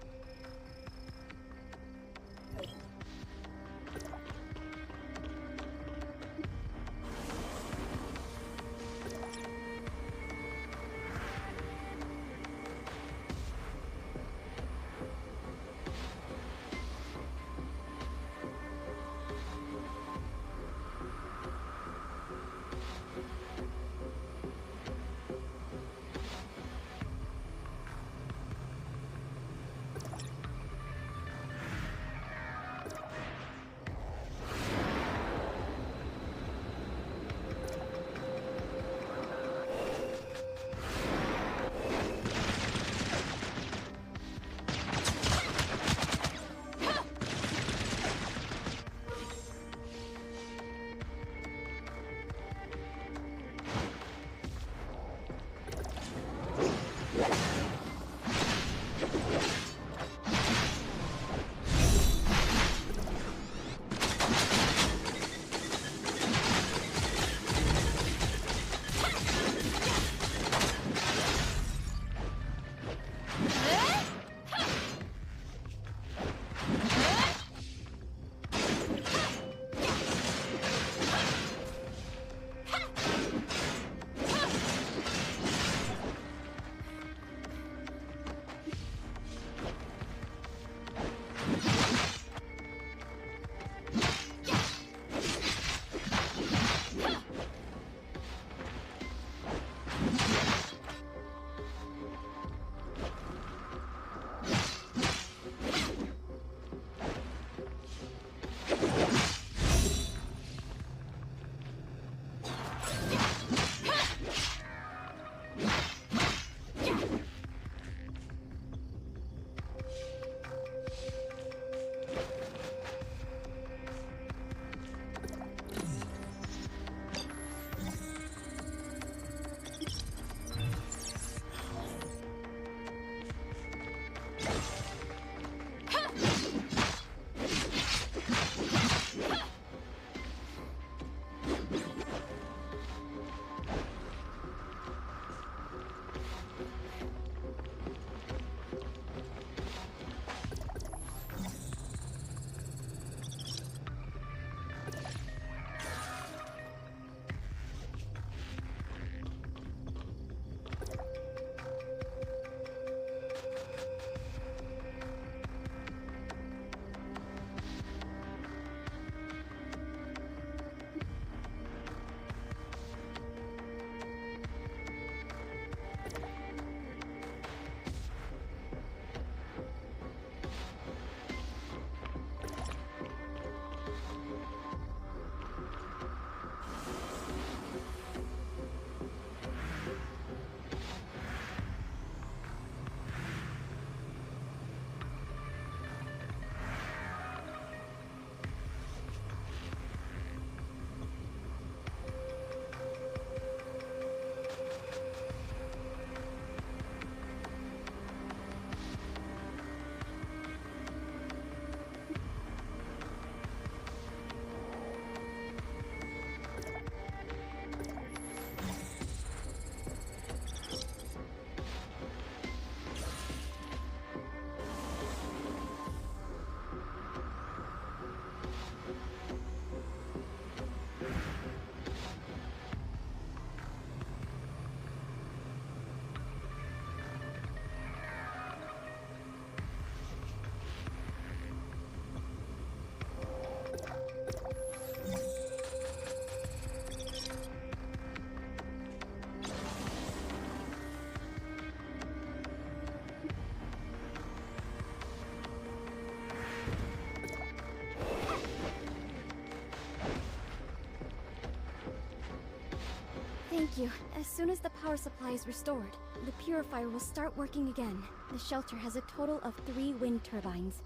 Thank you. As soon as the power supply is restored, the purifier will start working again. The shelter has a total of 3 wind turbines.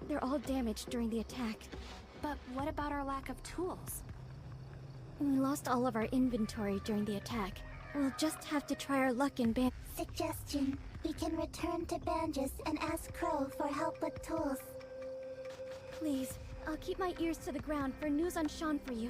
They're all damaged during the attack.
But what about our lack of tools?
We lost all of our inventory during the attack. We'll just have to try our luck in Ban.
Suggestion. We can return to Banjas and ask Crow for help with tools.
Please, I'll keep my ears to the ground for news on Sean for you.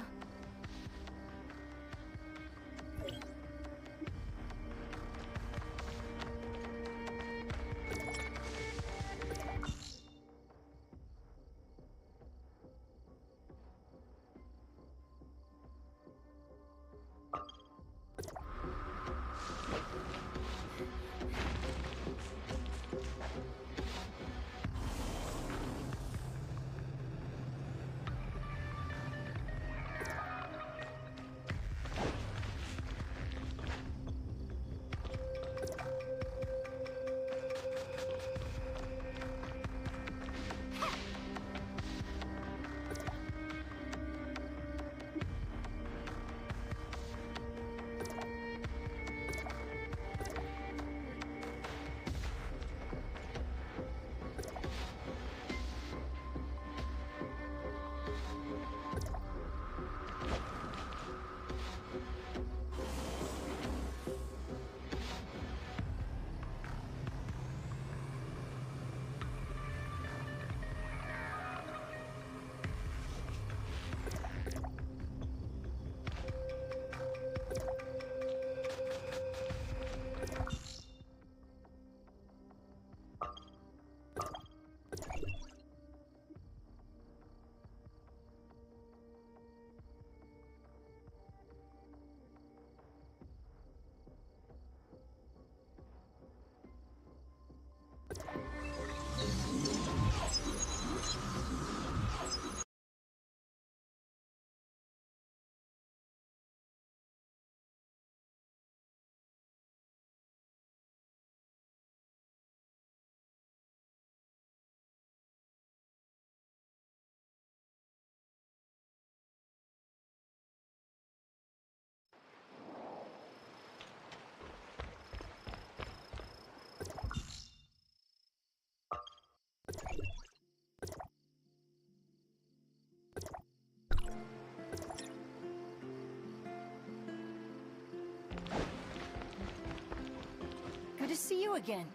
Good to see you again.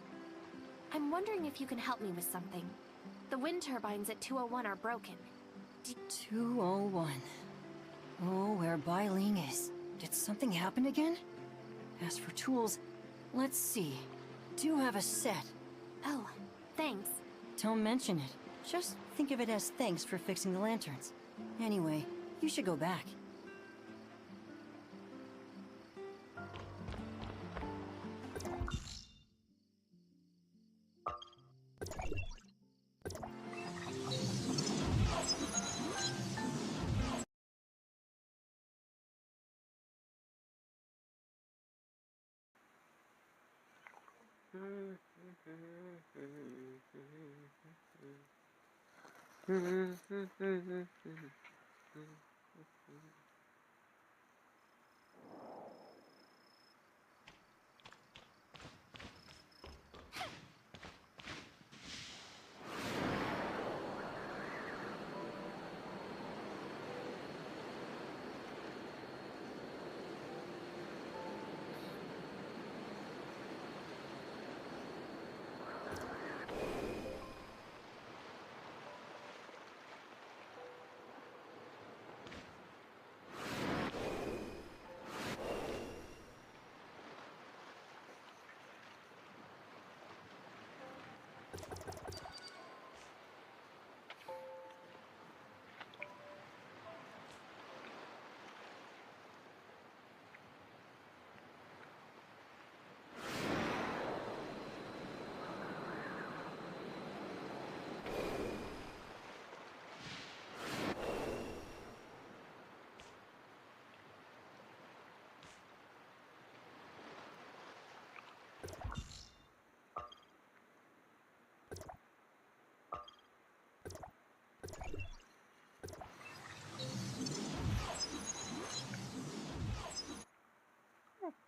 I'm wondering if you can help me with something. The wind turbines at 201 are broken.
201. Oh, where Bai Ling is. Did something happen again? As for tools, let's see. Do have a set.
Oh, thanks.
Don't mention it. Just think of it as thanks for fixing the lanterns. Anyway, you should go back.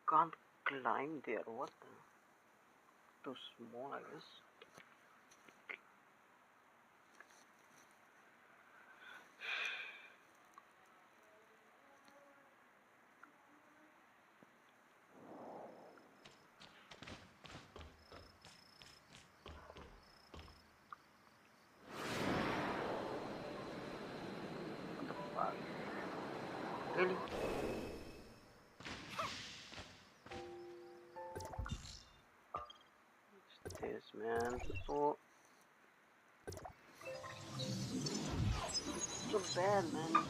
can't climb there. What the? Too small, I guess. What the fuck? Really? What's this, man? So bad, man.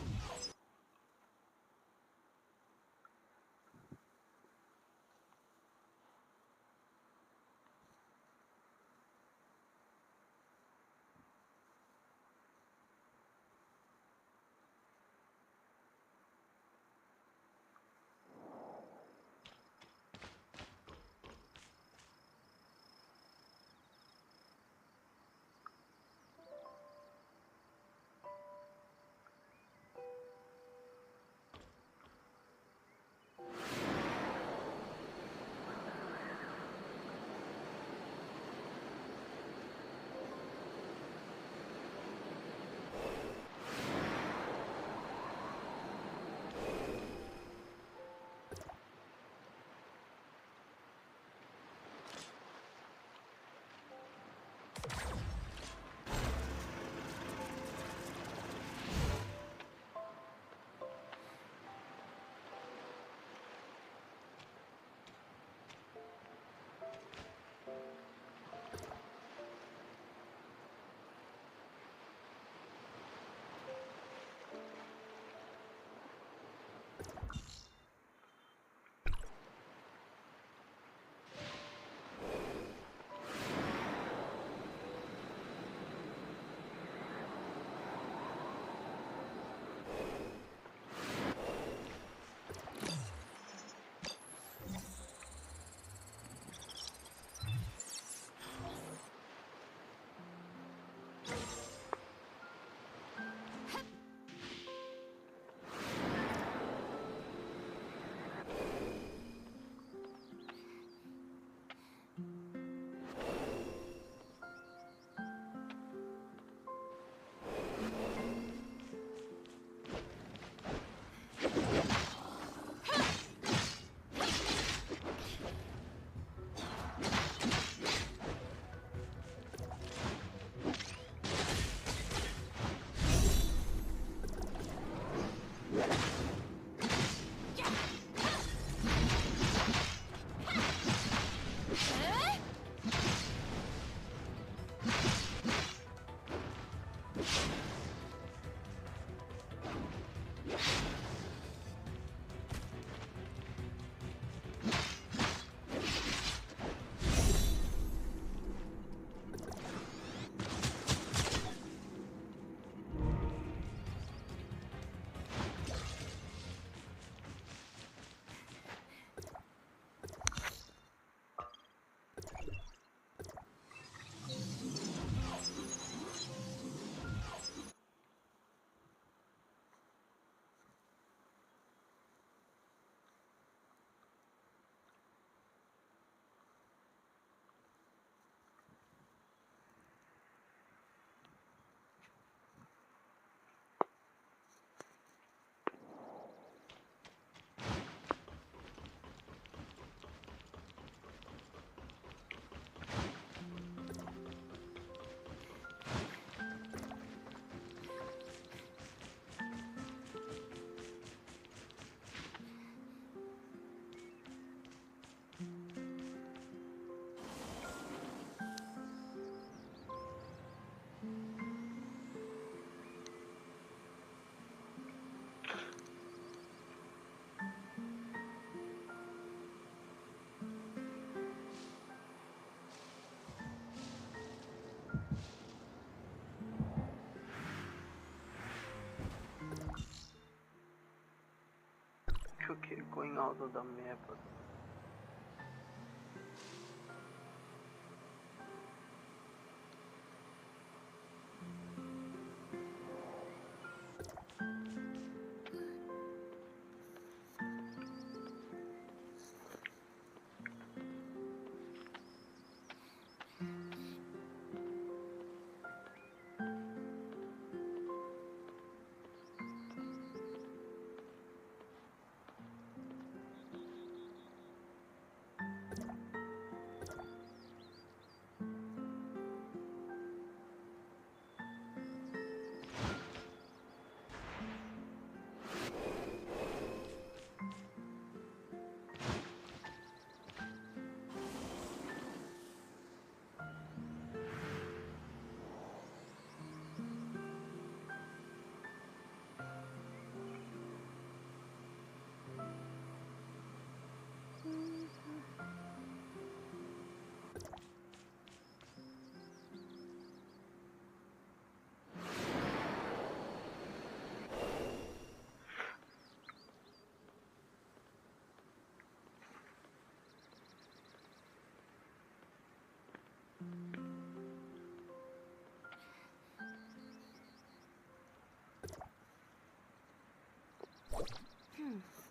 Okay, going out of the map.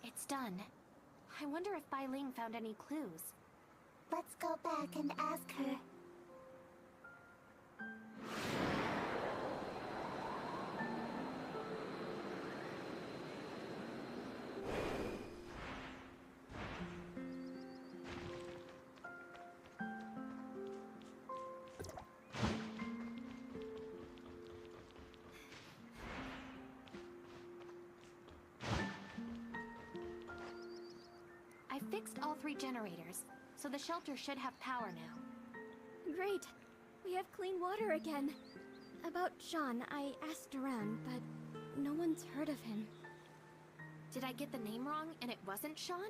It's done. I wonder if Bai Ling found any clues.
Let's go back and ask her.
I fixed all 3 generators, so the shelter should have power now.
Great. We have clean water again. About Sean, I asked around, but no one's heard of him.
Did I get the name wrong and it wasn't Sean?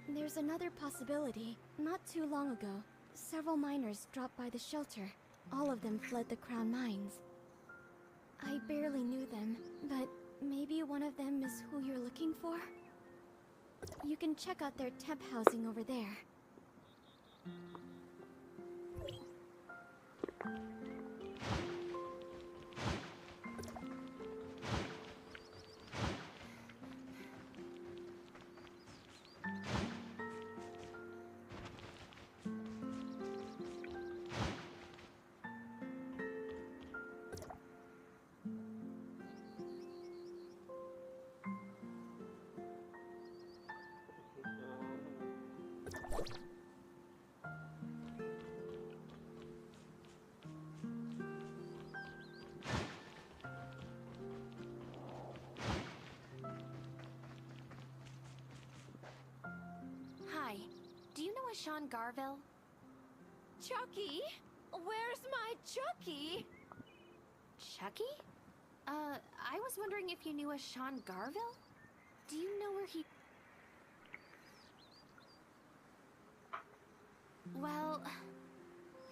There's another possibility. Not too long ago, several miners dropped by the shelter. All of them fled the Crown Mines. I barely knew them, but maybe one of them is who you're looking for? You can check out their temp housing over there.
Hi. Do you know a Sean Garville?
Chucky? Where's my Chucky?
Chucky? I was wondering if you knew a Sean Garville? Do you know where he... Well,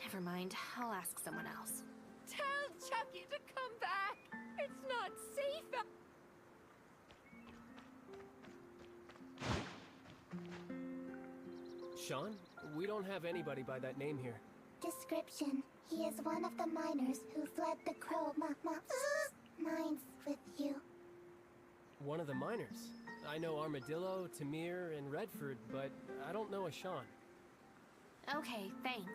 never mind. I'll ask someone else.
Tell Chucky to come back! It's not safe out...
Sean? We don't have anybody by that name here.
Description. He is one of the miners who fled the Crow mines with you.
One of the miners. I know Armadillo, Tamir, and Redford, but I don't know a Sean.
Okay, thanks.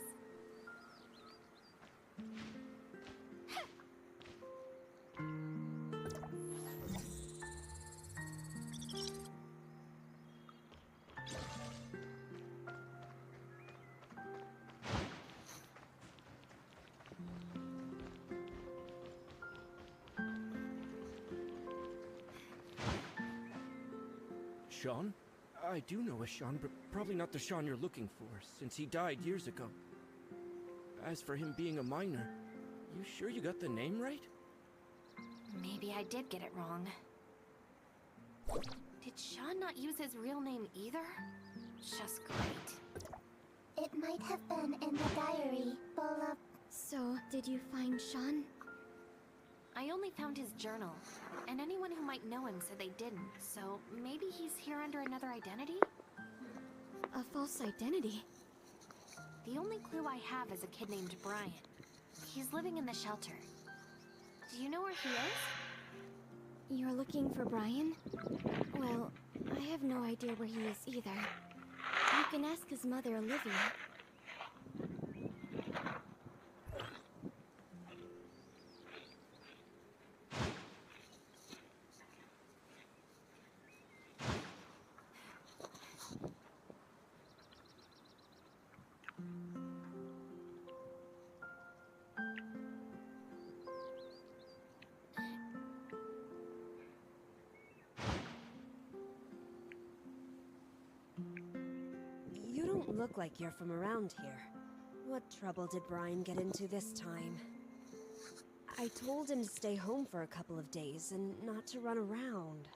Sean? I do know a Sean, but probably not the Sean you're looking for, since he died years ago. As for him being a miner, you sure you got the name right?
Maybe I did get it wrong. Did Sean not use his real name either? Just great.
It might have been in the diary, Bola.
So, did you find Sean?
I only found his journal, and anyone who might know him said they didn't, so maybe he's here under another identity?
A false identity?
The only clue I have is a kid named Brian. He's living in the shelter. Do you know where he is?
You're looking for Brian? Well, I have no idea where he is either. You can ask his mother, Olivia.
You don't look like you're from around here. What trouble did Brian get into this time? I told him to stay home for a couple of days and not to run around.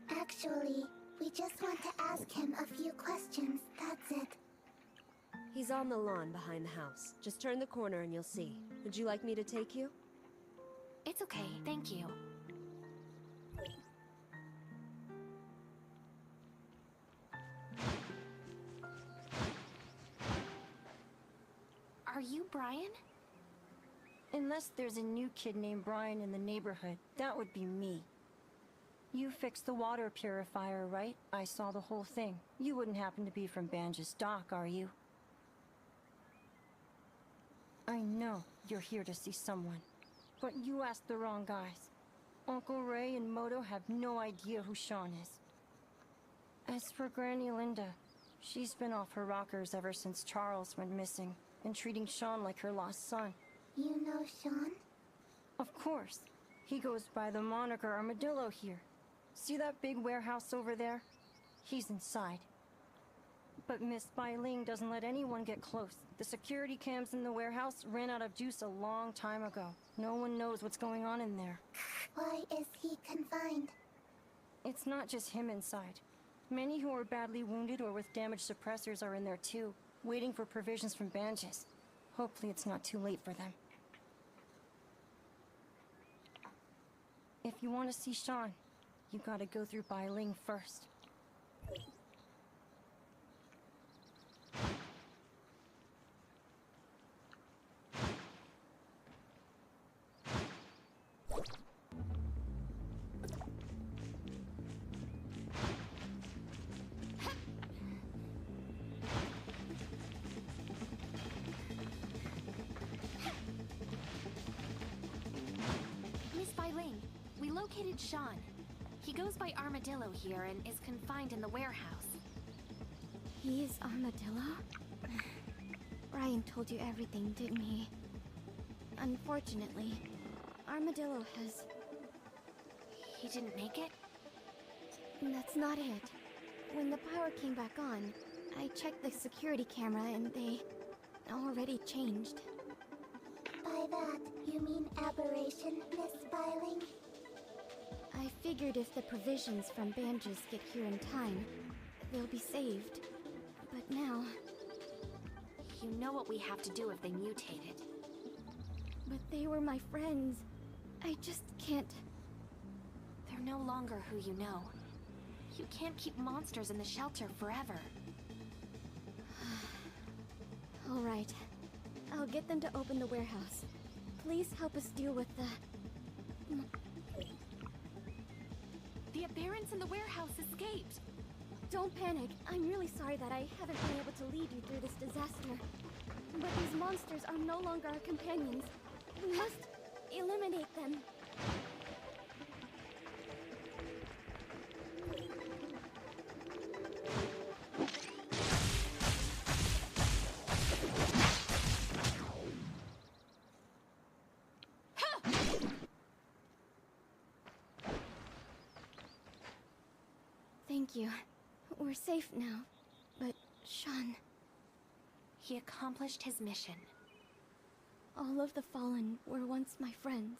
Actually, we just want to ask him a few questions, that's it.
He's on the lawn behind the house. Just turn the corner and you'll see. Would you like me to take you?
It's okay, thank you. Are you Brian?
Unless there's a new kid named Brian in the neighborhood, that would be me.
You fixed the water purifier, right? I saw the whole thing. You wouldn't happen to be from Banja's dock, are you? I know you're here to see someone, but you asked the wrong guys. Uncle Ray and Moto have no idea who Sean is. As for Granny Linda, she's been off her rockers ever since Charles went missing, and treating Sean like her lost son.
You know Sean?
Of course. He goes by the moniker Armadillo here. See that big warehouse over there? He's inside. But Miss Bai Ling doesn't let anyone get close. The security cams in the warehouse ran out of juice a long time ago. No one knows what's going on in there.
Why is he confined?
It's not just him inside. Many who are badly wounded or with damaged suppressors are in there too, waiting for provisions from Banjas. Hopefully it's not too late for them. If you want to see Sean, you gotta go through Bai Ling first.
Miss Bai Ling, we located Sean. He goes by Armadillo here and is confined in the warehouse.
He is Armadillo? Brian told you everything, didn't he? Unfortunately, Armadillo has...
He didn't make it?
That's not it. When the power came back on, I checked the security camera and they already changed.
By that, you mean aberration, Miss Bai Ling?
I figured if the provisions from Banjas get here in time, they'll be saved. But now...
You know what we have to do if they mutated.
But they were my friends. I just can't...
They're no longer who you know. You can't keep monsters in the shelter forever.
All right. I'll get them to open the warehouse. Please help us deal with the...
The appearance in the warehouse escaped.
Don't panic. I'm really sorry that I haven't been able to lead you through this disaster. But these monsters are no longer our companions. We must eliminate them. Thank you. We're safe now. But Sean...
He accomplished his mission.
All of the Fallen were once my friends.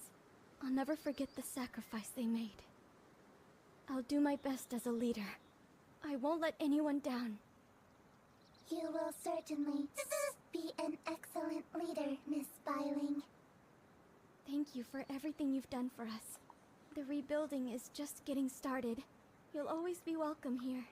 I'll never forget the sacrifice they made. I'll do my best as a leader. I won't let anyone down.
You will certainly be an excellent leader, Miss Bai Ling.
Thank you for everything you've done for us. The rebuilding is just getting started. You'll always be welcome here.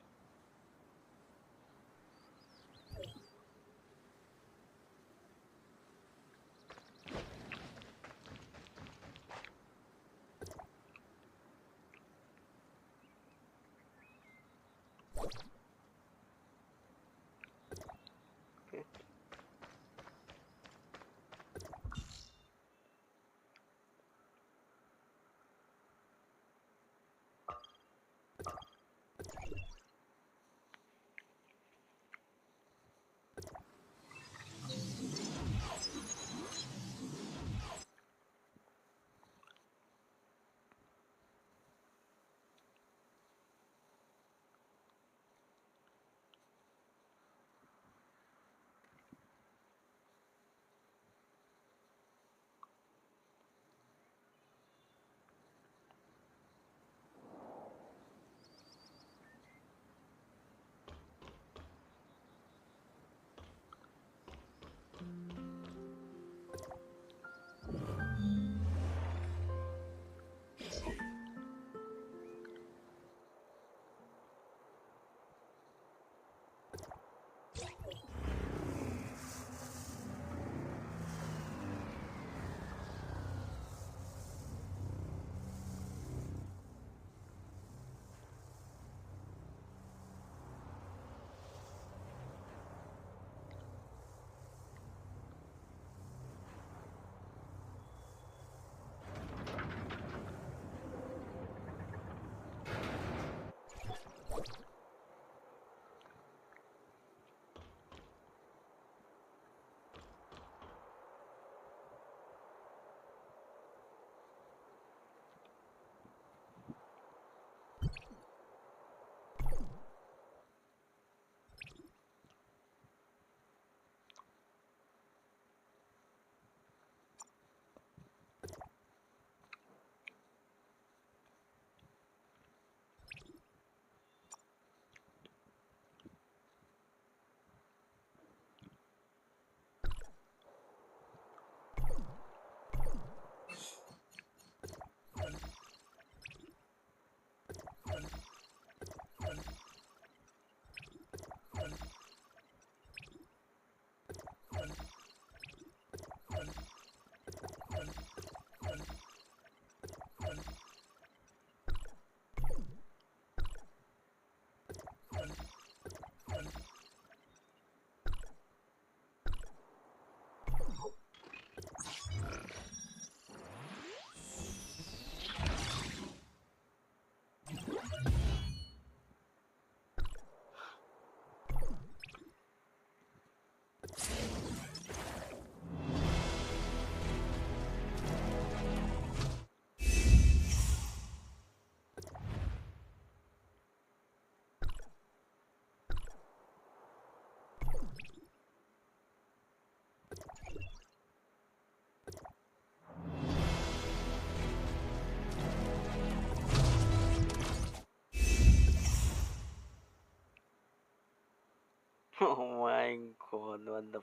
Oh my god, what the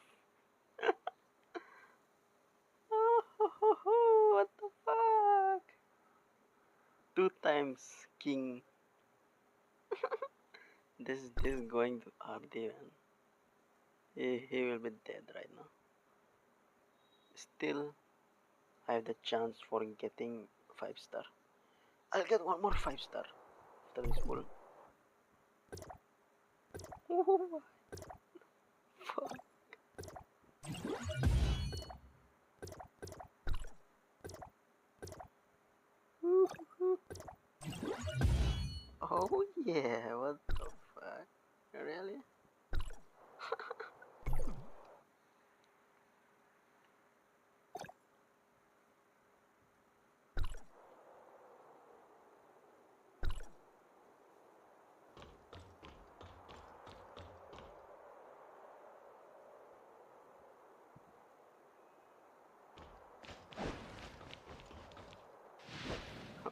what the fuck? 2 times king. This is going to RD, man. He will be dead right now. Still, I have the chance for getting 5-star. I'll get one more 5-star after this bull. Oh, fuck. Oh yeah, what the fuck? Really?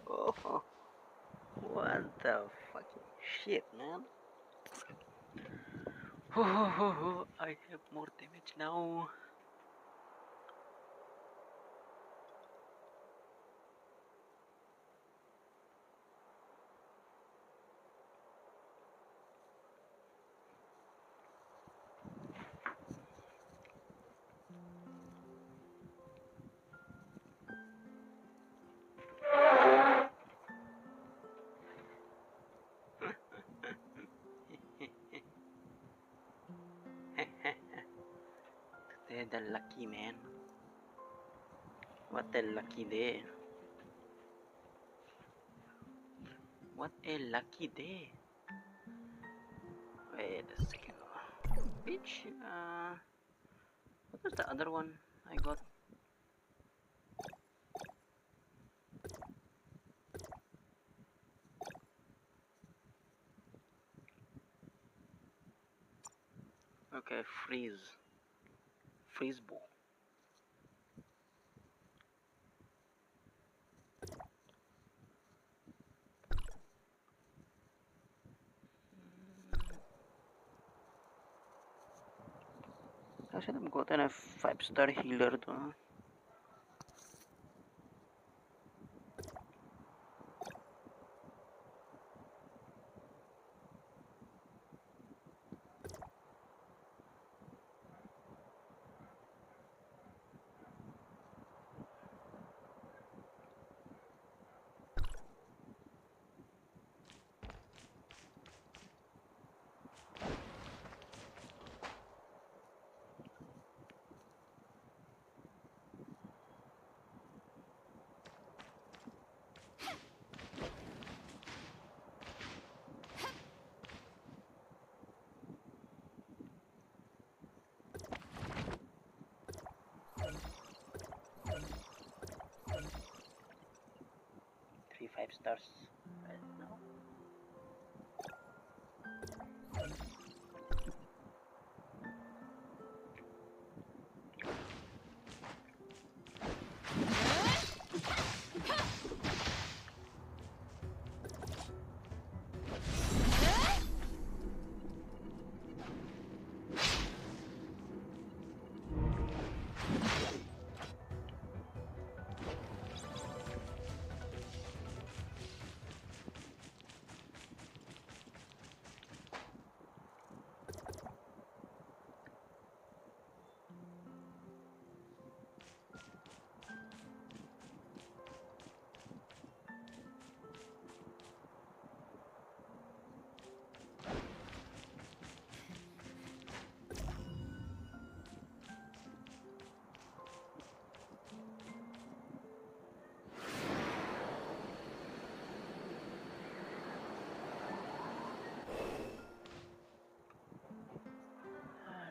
Oh, what the fucking shit, man? Oh, I have more damage now. They're the lucky man. What a lucky day. What a lucky day. Wait a second. Which, what was the other one I got? Okay, freeze ball. I should have gotten a 5-star healer though. Three 5-stars right now.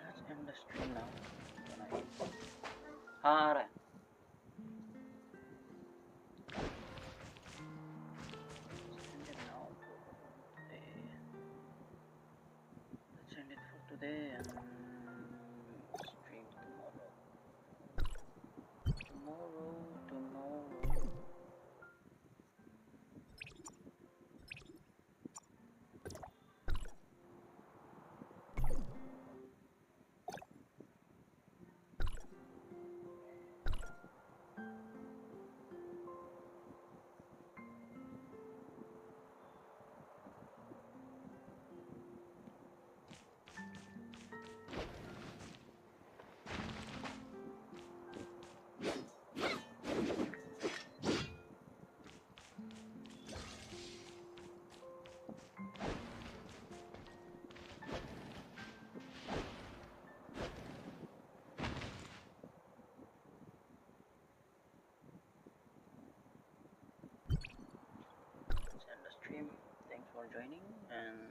Let's end the stream now. Alright. Let's end it for today and stream tomorrow. Tomorrow. for joining, and